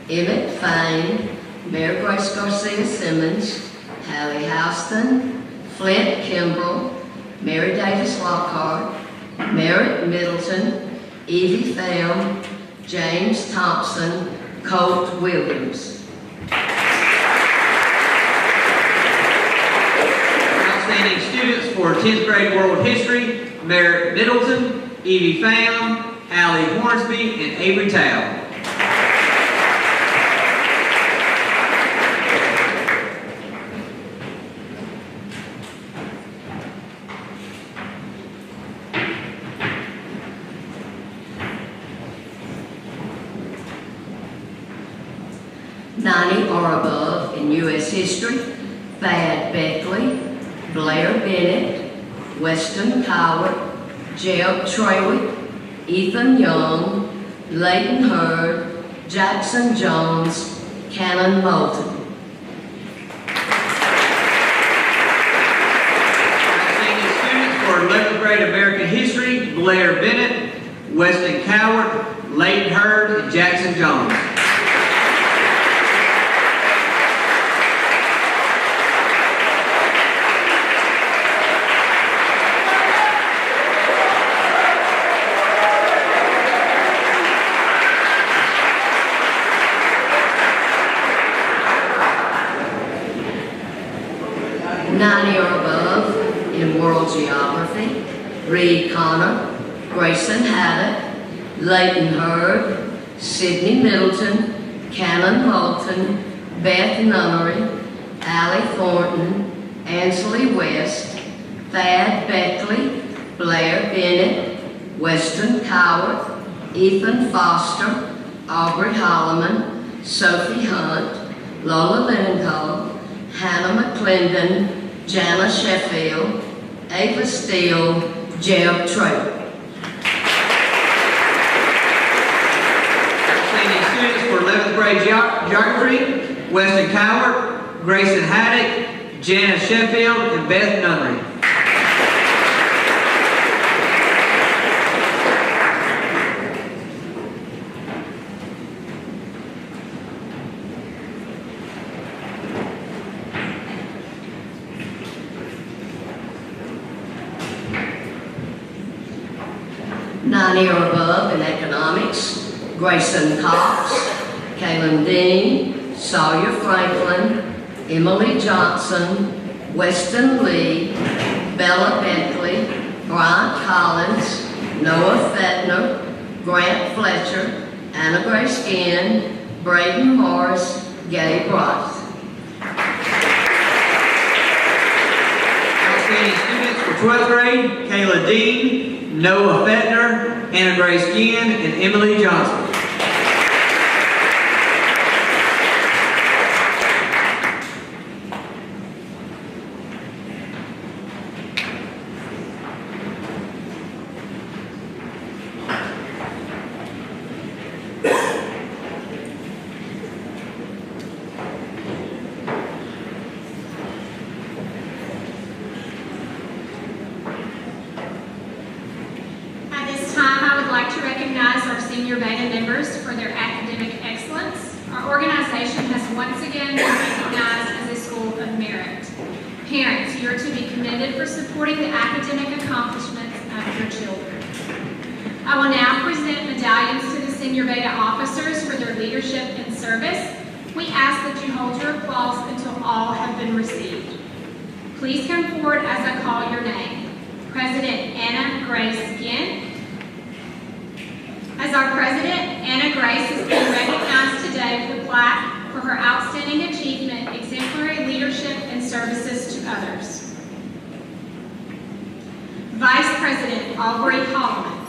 Emmett Fain, Mary Grace Garcia Simmons, Hallie Houston, Flint Kimbrell, Mary Davis Lockhart, Merritt Middleton, Evie Pham, James Thompson, Colt Williams. Outstanding students for 10th grade world history, Merritt Middleton, Evie Pham, Allie Hornsby, and Avery Tabb. Or above in U.S. history, Thad Beckley, Blair Bennett, Weston Cowart, Jeb Trawick, Ethan Young, Leighton Hurd, Jackson Jones, Cannon Moulton. Outstanding students for 11th grade American history, Blair Bennett, Weston Cowart, Leighton Hurd, and Jackson Jones. Geography, Reed Connor, Grayson Haddock, Leighton Hurd, Sydney Middleton, Cannon Moulton, Beth Nunnery, Allie Thornton, Ansley West, Thad Beckley, Blair Bennett, Weston Cowart, Ethan Foster, Aubrey Holloman, Sophie Hunt, Lola Linenthal, Hannah McClendon, Jana Sheffield, Ava Steele, Jeb Trawick. Outstanding students for 11th grade geography, Weston Cowart, Grayson Haddock, Janice Sheffield, and Beth Nunnery. Or above in economics, Grayson Cox, Kaylin Dean, Sawyer Franklin, Emily Johnson, Weston Lee, Bella Bentley, Bryant Collins, Noah Fettner, Grant Fletcher, Anna Grace Ginn, Braden Morris, Gabe Ross. Outstanding students for 12th grade, Kayla Dean, Noah Fettner, Anna Grace Ginn, and Emily Johnson. For their academic excellence, our organization has once again been recognized as a school of merit. Parents, you're to be commended for supporting the academic accomplishments of your children. I will now present medallions to the Senior Beta officers for their leadership and service. We ask that you hold your applause until all have been received. Please come forward as I call your name. President Anna Grace Ginn. As our President, Anna Grace is being recognized today with a plaque for her outstanding achievement, exemplary leadership, and services to others. Vice President Aubrey Holloman.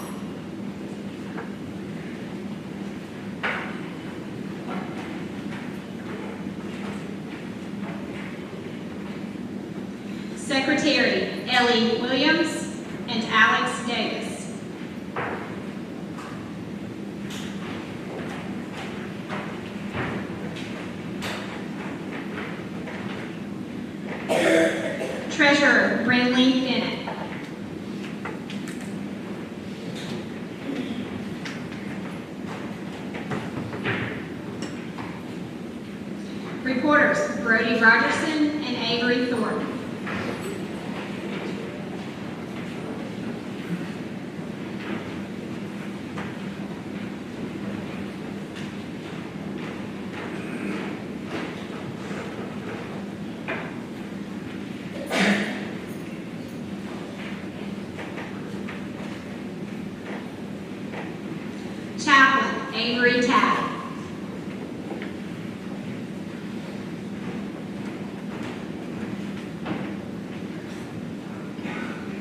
Secretary Ellie Williams and Alex Davis. Treasurer Brindley Bennett. Reporters Brody Rogerson and Avery Thornton. Chaplain Avery Tabb.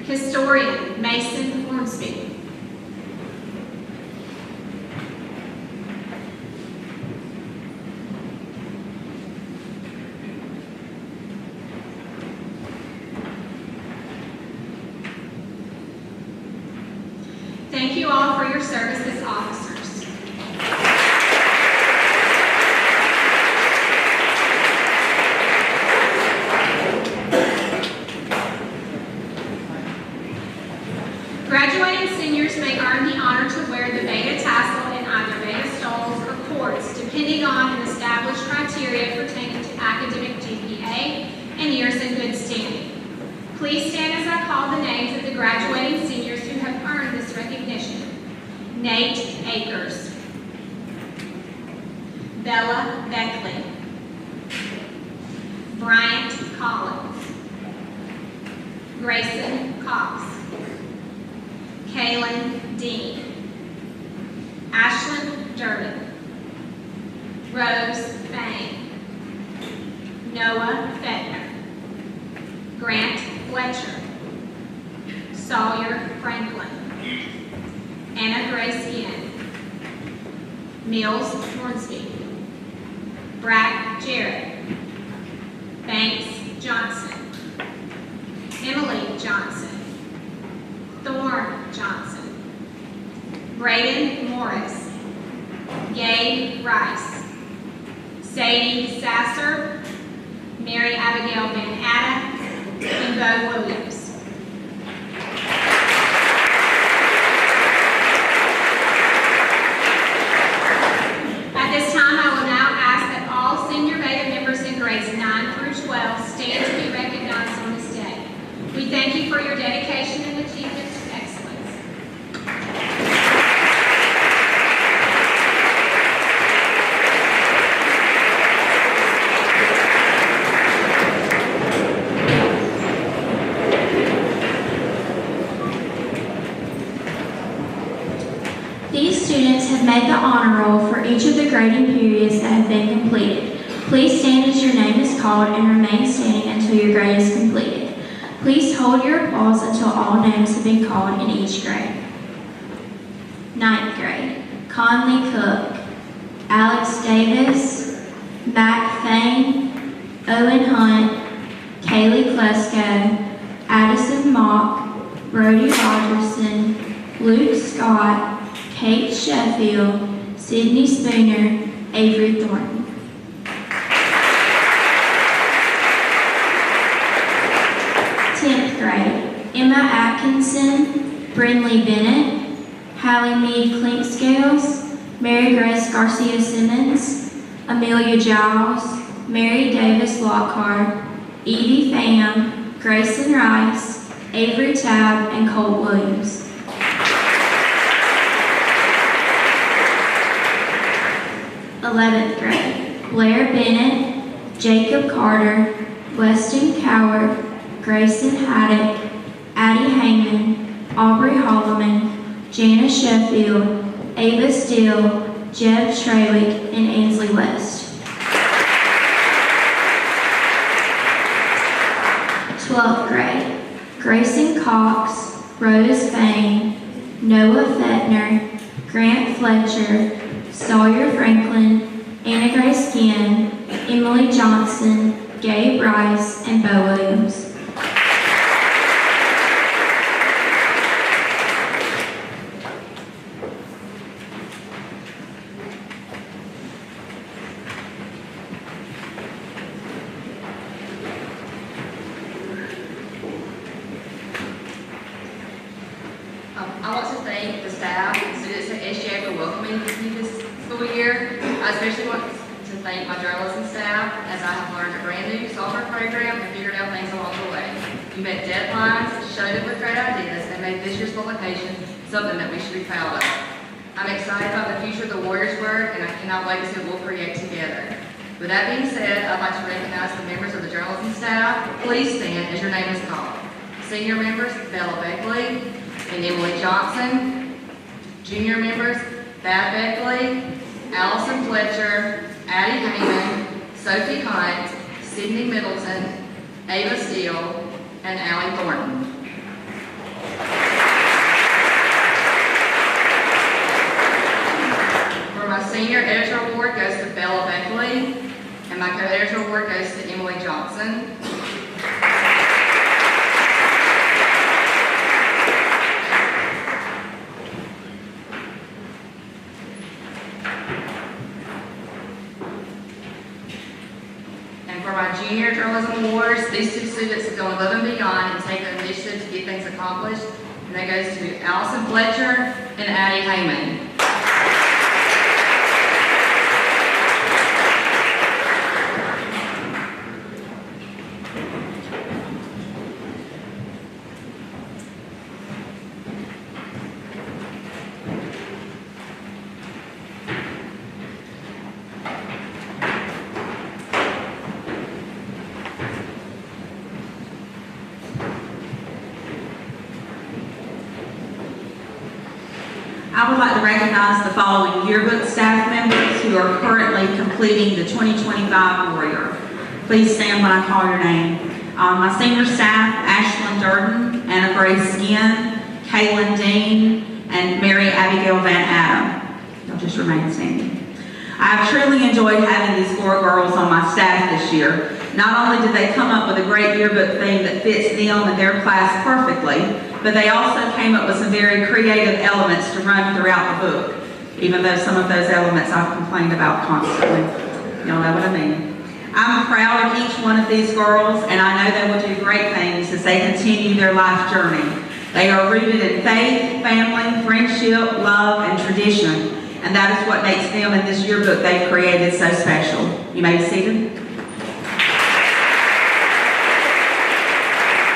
Historian Mason Hornsby. Thank you all for your service as officers. Graduating seniors may earn the honor to wear the Beta tassel in either Beta stoles or cords, depending on an established criteria pertaining to academic GPA and years in good standing. Please stand as I call the names of the graduating seniors who have earned this recognition. Nate Akers. Bella Beckley. Bryant Collins. Grayson Cox. Kaylin Dean. Ashlyn Durbin. Rose Bain. Noah Fettner. Grant Fletcher. Sawyer Franklin. Anna Grace Yen. Mills Hornsby. Brack Jarrett. Banks Johnson. Emily Johnson. Thorne Johnson. Braden Morris. Gabe Rice. Sadie Sasser. Mary Abigail Van Atta. And Bo Williams. At this time, I will now ask that all Senior Beta members in grades 9 through 12 stand to be recognized on this day. We thank you for your dedication and achievement to excellence. These students have made the honor roll for each of the grading periods that have been completed. Please stand as your name is called and remain standing until your grade is completed. Please hold your applause until all names have been called in each grade. 9th grade, Conley Cook, Alex Davis, Mac Thane, Owen Hunt, Kaylee Klesko, Addison Mock, Brody Rogerson, Luke Scott, Kate Sheffield, Sydney Spooner, Avery Thornton. 10th grade, Emma Atkinson, Brindley Bennett, Hallie Meade Clinkscales, Mary Grace Garcia Simmons, Amelia Giles, Mary Davis Lockhart, Evie Pham, Grayson Rice, Avery Tabb, and Colt Williams. Eleventh grade, Blair Bennett, Jacob Carter, Weston Coward, Grayson Haddock, Addie Heyman, Aubrey Holloman, Janice Sheffield, Ava Steele, Jeb Straywick, and Ainsley West. 12th grade, Grayson Cox, Rose Fain, Noah Fettner, Grant Fletcher, Sawyer Franklin, Anna Grace Ginn, Emily Johnson, Gabe Rice, and Bo Williams. I want to thank the staff and students at SGA for welcoming me this school year. I especially want to thank my journalism staff, as I have learned a brand new software program and figured out things along the way. You met deadlines, showed up with great ideas, and made this year's publication something that we should be proud of. I'm excited about the future of the Warriors work, and I cannot wait to see what we'll create together. With that being said, I'd like to recognize the members of the journalism staff. Please stand as your name is called. Senior members, Bella Beckley and Emily Johnson. Junior members, Thad Beckley, Allison Fletcher, Addie Heyman, Sophie Hunt, Sydney Middleton, Ava Steele, and Allie Thornton. For my senior editor award goes to Bella Beckley, and my co-editor award goes to Emily Johnson. For my junior journalism awards, these two students have gone above and beyond and taken the initiative to get things accomplished. And that goes to Allison Fletcher and Addie Heyman. I would like to recognize the following yearbook staff members who are currently completing the 2025 Warrior. Please stand when I call your name. My senior staff, Ashlyn Durden, Anna Grace Ginn, Kaylin Dean, and Mary Abigail Van Adam. Y'all just remain standing. I have truly enjoyed having these 4 girls on my staff this year. Not only did they come up with a great yearbook theme that fits them and their class perfectly, but they also came up with some very creative elements to run throughout the book, even though some of those elements I've complained about constantly. Y'all know what I mean. I'm proud of each one of these girls, and I know they will do great things as they continue their life journey. They are rooted in faith, family, friendship, love, and tradition, and that is what makes them and this yearbook they've created so special. You may be seated.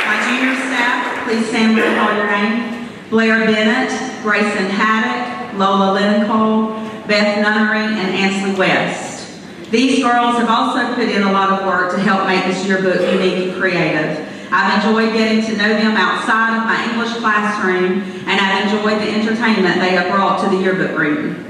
My junior staff, please stand when I call your name. Blair Bennett, Grayson Haddock, Lola Linencoll, Beth Nunnery, and Ansley West. These girls have also put in a lot of work to help make this yearbook unique and creative. I've enjoyed getting to know them outside of my English classroom, and I've enjoyed the entertainment they have brought to the yearbook reading.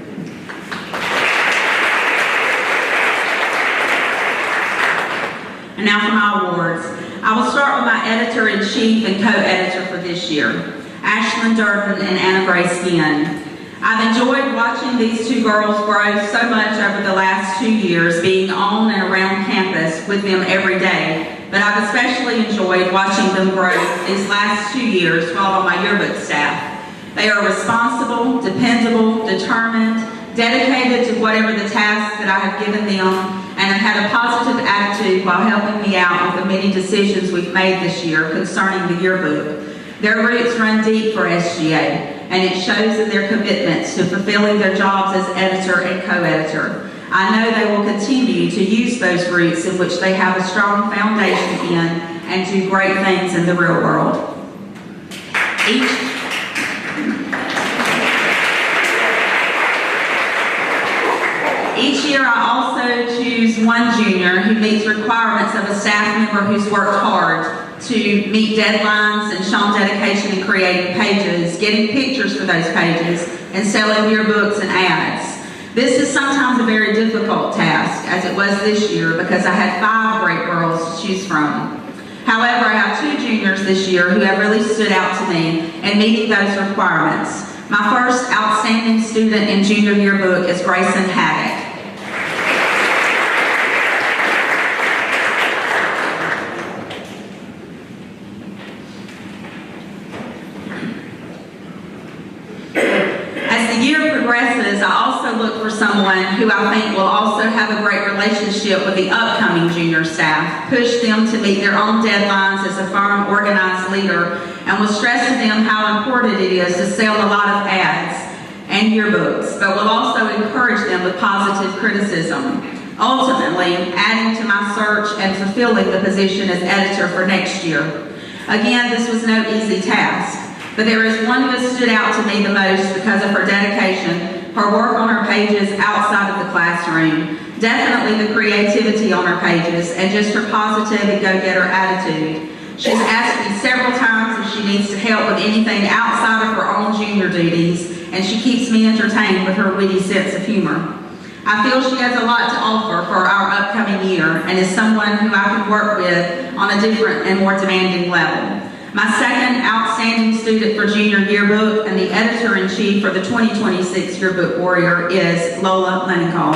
And now for my awards. I will start with my editor-in-chief and co-editor for this year, Ashlyn Durden and Anna Grace Ginn. I've enjoyed watching these 2 girls grow so much over the last 2 years, being on and around campus with them every day, but I've especially enjoyed watching them grow these last 2 years while on my yearbook staff. They are responsible, dependable, determined, dedicated to whatever the task that I have given them, and have had a positive attitude while helping me out with the many decisions we've made this year concerning the yearbook. Their roots run deep for SGA, and it shows in their commitments to fulfilling their jobs as editor and co-editor. I know they will continue to use those roots in which they have a strong foundation in and do great things in the real world. Each year I also choose one junior who meets requirements of a staff member who's worked hard to meet deadlines and shown dedication in creating pages, getting pictures for those pages, and selling yearbooks and ads. This is sometimes a very difficult task, as it was this year, because I had 5 great girls to choose from. However, I have 2 juniors this year who have really stood out to me in meeting those requirements. My first outstanding student in junior yearbook is Grayson Haddock. As the year progresses, I also look for someone who I think will also have a great relationship with the upcoming junior staff, push them to meet their own deadlines as a firm organized leader, and will stress to them how important it is to sell a lot of ads and yearbooks, but will also encourage them with positive criticism, ultimately adding to my search and fulfilling the position as editor for next year. Again, this was no easy task, but there is one who has stood out to me the most because of her dedication, her work on her pages outside of the classroom, definitely the creativity on her pages, and just her positive and go-getter attitude. She's asked me several times if she needs to help with anything outside of her own junior duties, and she keeps me entertained with her witty sense of humor. I feel she has a lot to offer for our upcoming year and is someone who I can work with on a different and more demanding level. My second outstanding student for junior yearbook and the editor-in-chief for the 2026 Yearbook Warrior is Lola Lennicall.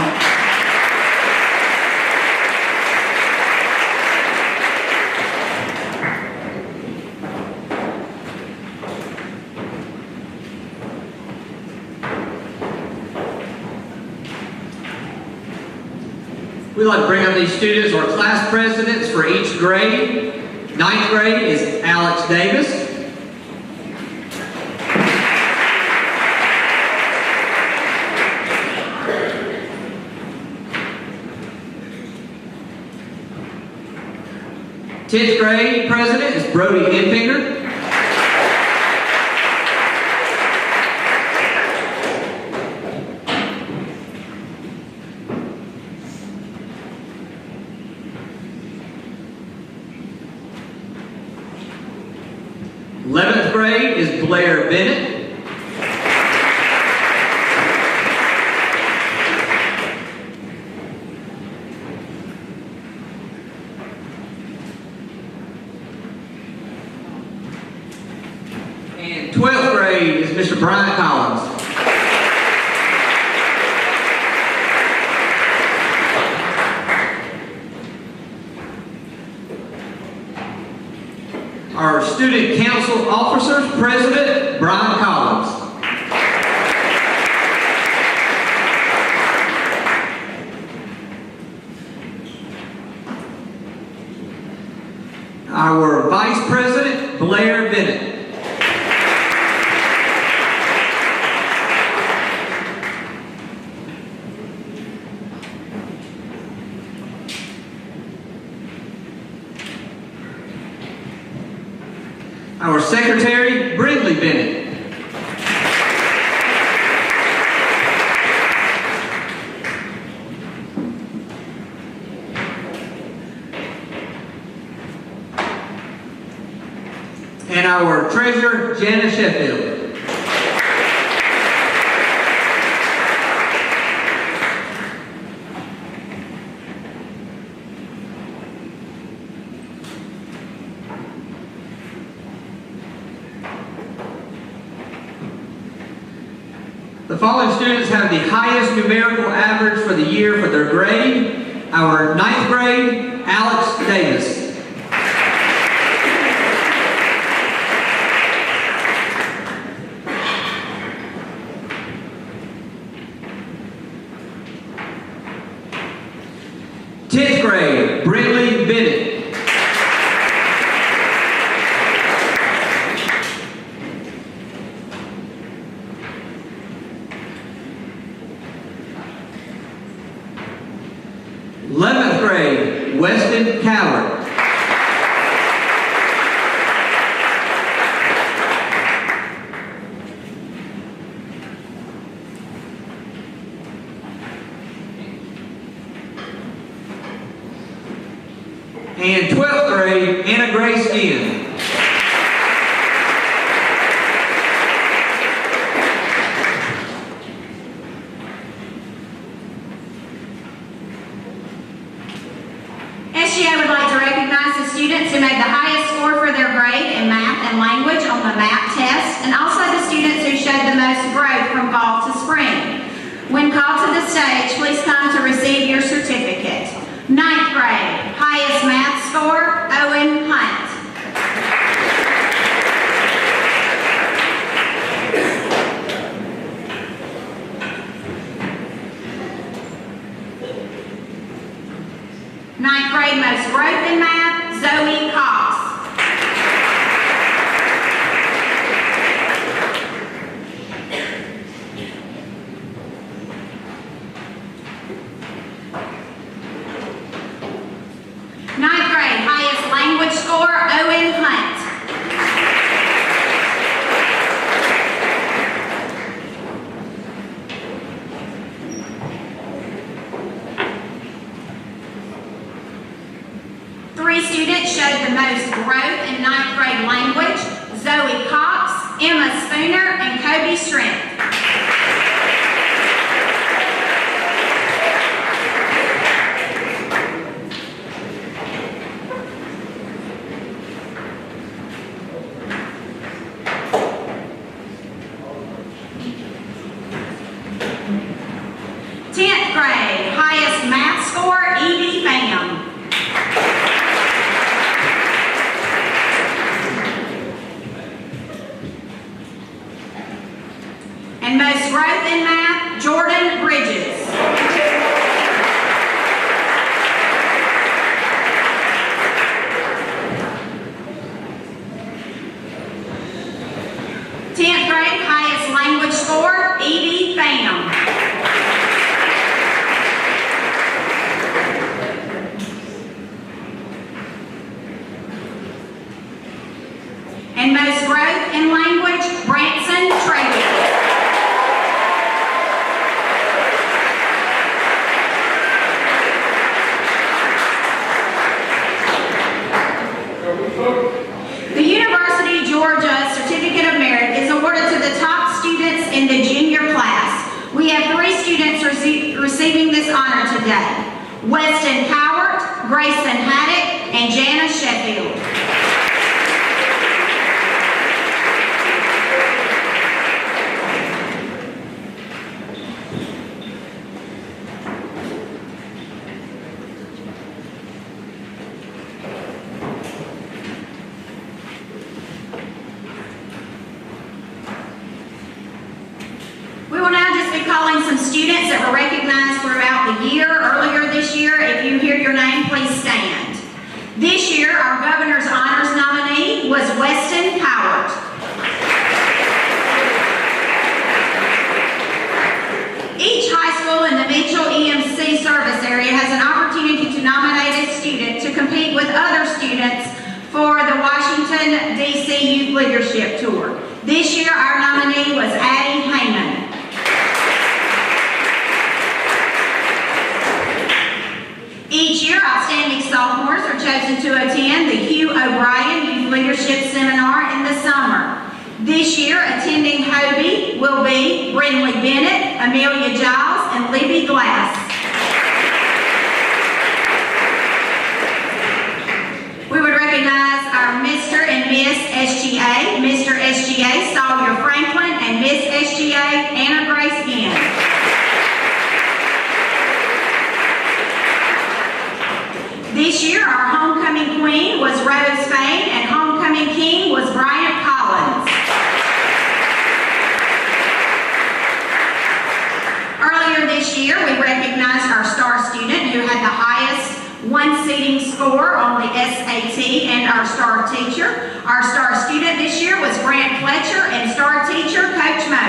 We'd like to bring up these students, our class presidents for each grade. 9th grade is Alex Davis. Tenth grade president is Brody Enfinger. Grade is Blair Bennett. And 12th grade is Mr. Brian Collins. Our student council officers, President Brian Collins. Our Vice President, Blair Bennett. Our Secretary, Brindley Bennett. And our Treasurer, Janice Sheffield. The following students have the highest numerical average for the year for their grade. Our 9th grade, Alex Davis. Tenth grade, Brindley Bennett. Weston Coward. And 12th grade, Anna Grace Ian. SGA would like to recognize the students who made the highest score for their grade in math and language on the MAP test, and also the students who showed the most growth from fall to spring. When called to the stage, please come to receive your certificate. 9th grade, highest math score, Owen Hunt. Ninth grade, most growth in math, Zoe Cox. Ninth grade, highest language score, Owen Hunt. Three students showed the most growth in ninth grade language, Zoe Cox, Emma Spooner, and Kobe Strength. Grade, highest math score, Evie Pham. And most growth in math, Jordan Bridges. Tenth grade, highest language score, Evie Pham. And most growth in language, Branson Tracy. The University of Georgia Certificate of Merit is awarded to the top students in the junior class. We have 3 students receiving this honor today: Weston Cowart, Grayson Haddock, and Janice Sheffield. We will now just be calling some students that were recognized throughout the year. Earlier this year, if you hear your name, please stand. This year, our Governor's Honors nominee was Weston Cowart. Each high school in the Mitchell EMC service area has an opportunity to nominate a student to compete with other students for the Washington, D.C. Youth Leadership Tour. This year, our nominee was Addie Heyman. Each year, outstanding sophomores are chosen to attend the Hugh O'Brien Youth Leadership Seminar in the summer. This year, attending Hobie will be Brindley Bennett, Amelia Giles, and Libby Glass. We would recognize our Mr. and Miss SGA, Mr. SGA Sawyer Franklin, and Miss SGA Anna Grace Ian. This year, our homecoming queen was Rose Fain, and homecoming king was Bryant Collins. Earlier this year, we recognized our star student who had the highest one-seating score on the SAT and our star teacher. Our star student this year was Grant Fletcher, and star teacher, Coach Mo.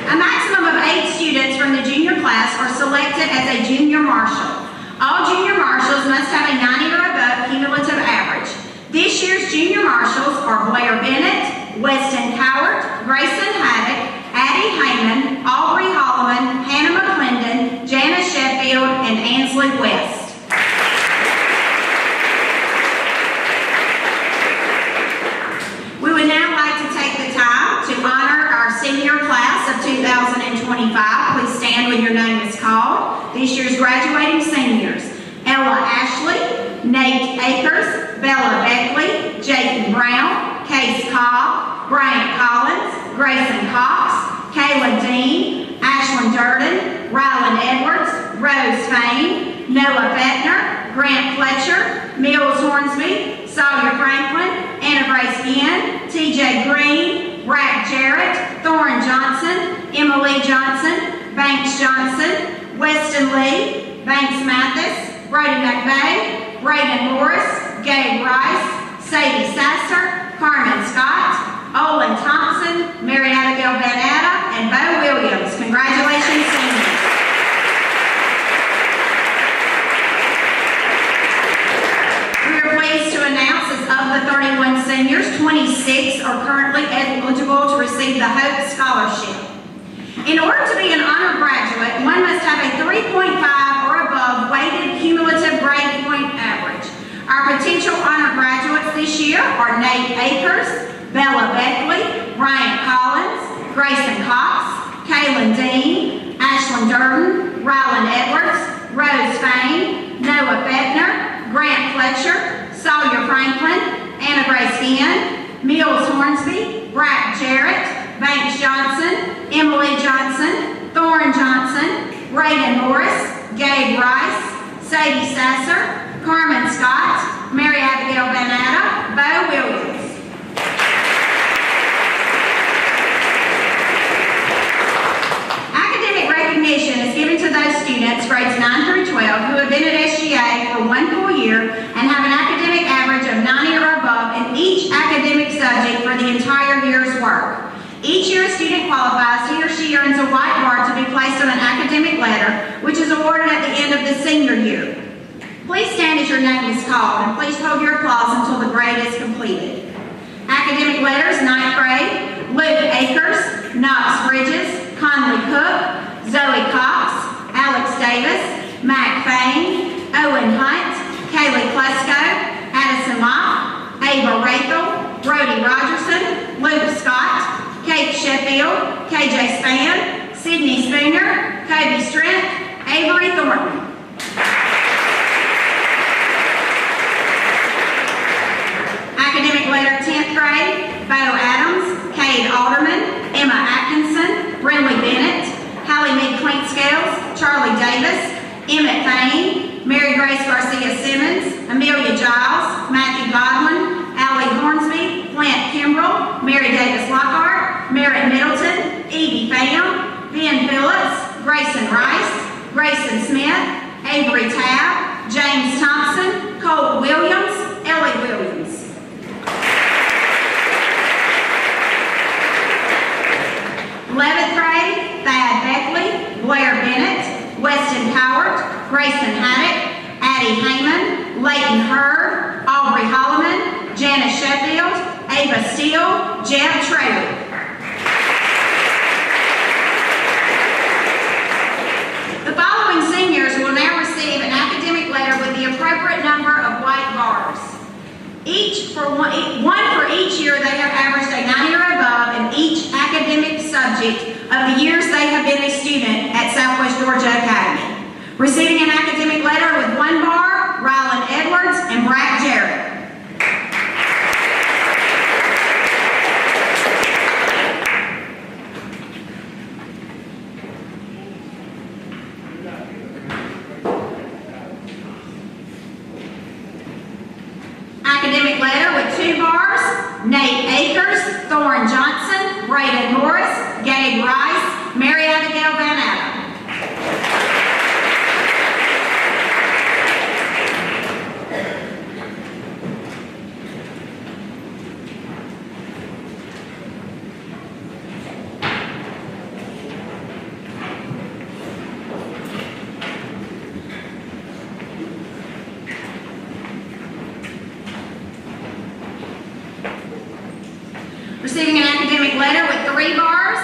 A maximum of 8 students from the junior class are selected as a junior marshal. All junior marshals must have a 90 or above cumulative average. This year's junior marshals are Blair Bennett, Weston Cowart, Grayson Haddock, Addie Heyman, Aubrey Hall, Holloman, Hannah McClendon, Janice Sheffield, and Ansley West. We would now like to take the time to honor our senior class of 2025. Please stand when your name is called. This year's graduating seniors: Ella Ashley, Nate Akers, Bella Beckley, Jayden Brown, Case Cobb, Bryant Collins, Grayson Cox, Kayla Dean, Ashlyn Durden, Rylan Edwards, Rose Fain, Noah Fettner, Grant Fletcher, Mills Hornsby, Sawyer Franklin, Anna Grace Ginn, TJ Green, Rack Jarrett, Thorin Johnson, Emily Johnson, Banks Johnson, Weston Lee, Banks Mathis, Brady McVeigh, Braden Morris, Gabe Rice, Sadie Sasser, Carmen Scott, Olin Thompson, Mary Abigail Van Atta, and Bo Williams. Congratulations, seniors. We are pleased to announce as of the 31 seniors, 26 are currently eligible to receive the Hope Scholarship. In order to be an honor graduate, one must have a 3.5 or above weighted cumulative grade point average. Our potential honor graduates this year are Nate Akers, Bella Beckley, Ryan Collins, Grayson Cox, Kaylin Dean, Ashlyn Durden, Rylan Edwards, Rose Fain, Noah Fettner, Grant Fletcher, Sawyer Franklin, Anna Grace Ginn, Mills Hornsby, Brack Jarrett, Banks Johnson, Emily Johnson, Thorin Johnson, Braden Morris, Gabe Rice, Sadie Sasser, Carmen Scott, Mary Abigail Van Atta, Bo Williams. Academic recognition is given to those students, grades 9 through 12, who have been at SGA for 1 full year and have an academic average of 90 or above in each academic subject for the entire year's work. Each year a student qualifies, he or she earns a white bar to be placed on an academic letter, which is awarded at the end of the senior year. Please stand as your name is called, and please hold your applause until the grade is completed. Academic letters, 9th grade: Luke Akers, Knox Bridges, Conley Cook, Zoe Cox, Alex Davis, Mac Fain, Owen Hunt, Kaylee Klesko, Addison Mock, Ava Rathel, Brody Rogerson, Luke Scott, Kate Sheffield, KJ Spann, Sydney Spooner, Kobe Strent, Avery Thornton. Academic letter, 10th grade: Bo Adams, Cade Alderman, Emma Atkinson, Brinley Bennett, Hallie Mead Clinkscales, Charlie Davis, Emmett Fain, Mary Grace Garcia Simmons, Amelia Giles, Matthew Godwin, Allie Hornsby, Flint Kimbrell, Mary Davis Lockhart, Merritt Middleton, Evie Pham, Ben Phillips, Grayson Rice, Grayson Smith, Avery Tabb, James Thompson, Colt Williams, Ellie Williams. 11th grade: Thad Beckley, Blair Bennett, Weston Howard, Grayson Haddock, Addie Heyman, Leighton Hurd, Aubrey Holloman, Janice Sheffield, Ava Steele, Jeb Traylor. The following seniors will now receive an academic letter with the appropriate number of white bars. One for each year they have averaged a 90 or above in each academic subject of the years they have been a student at Southwest Georgia Academy. Receiving an academic letter with 1 bar: Rylan Edwards and Brack Jarrett. Academic letter with 2 bars: Nate Akers, Thorin Johnson, Braden Morris, Gabe Rice, Mary Abigail Van Atta. Receiving an academic letter with 3 bars: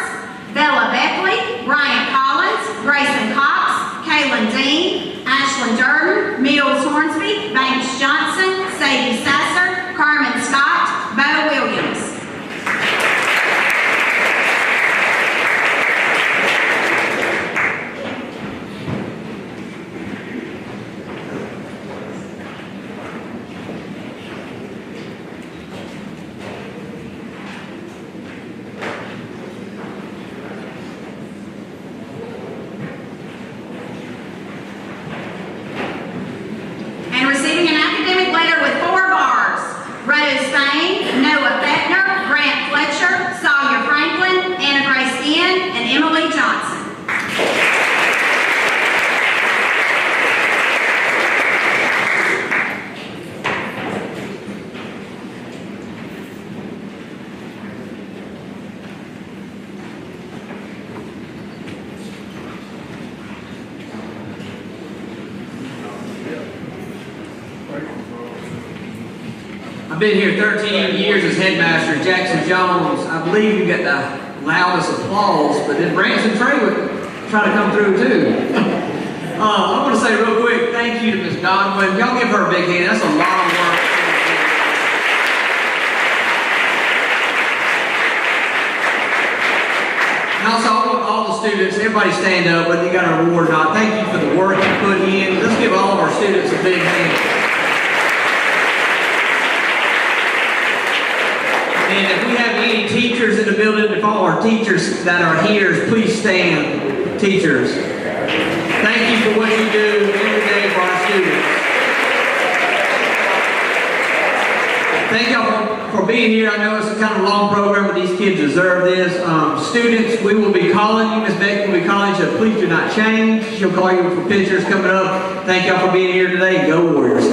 Bella Beckley, Bryant Collins, Grayson Cox, Kaylin Dean, Ashlyn Durden, Mills Hornsby, Banks Johnson, Sadie Sasser, Carmen Scott, Bo Williams. And receiving an academic letter with 4 bars, Rose Fain, Noah Beckner, Grant Fletcher, Sawyer Franklin, Anna Grace Inn, and Emily Johnson. I've been here 13 years as headmaster. Jackson Jones, I believe you got the loudest applause, but then Branson Trey would try to come through too. I want to say real quick, thank you to Ms. Godwin. Y'all give her a big hand. That's a lot of work. And also, I want all the students, everybody stand up, whether you got an award or not. Thank you for the work you put in. Let's give all of our students a big hand. And if we have any teachers in the building, if all our teachers that are here, please stand, teachers. Thank you for what you do every day for our students. Thank y'all for being here. I know it's a kind of long program, but these kids deserve this. Students, we will be calling you. Ms. Beck will be calling you, so please do not change. She'll call you for pictures coming up. Thank y'all for being here today. Go Warriors.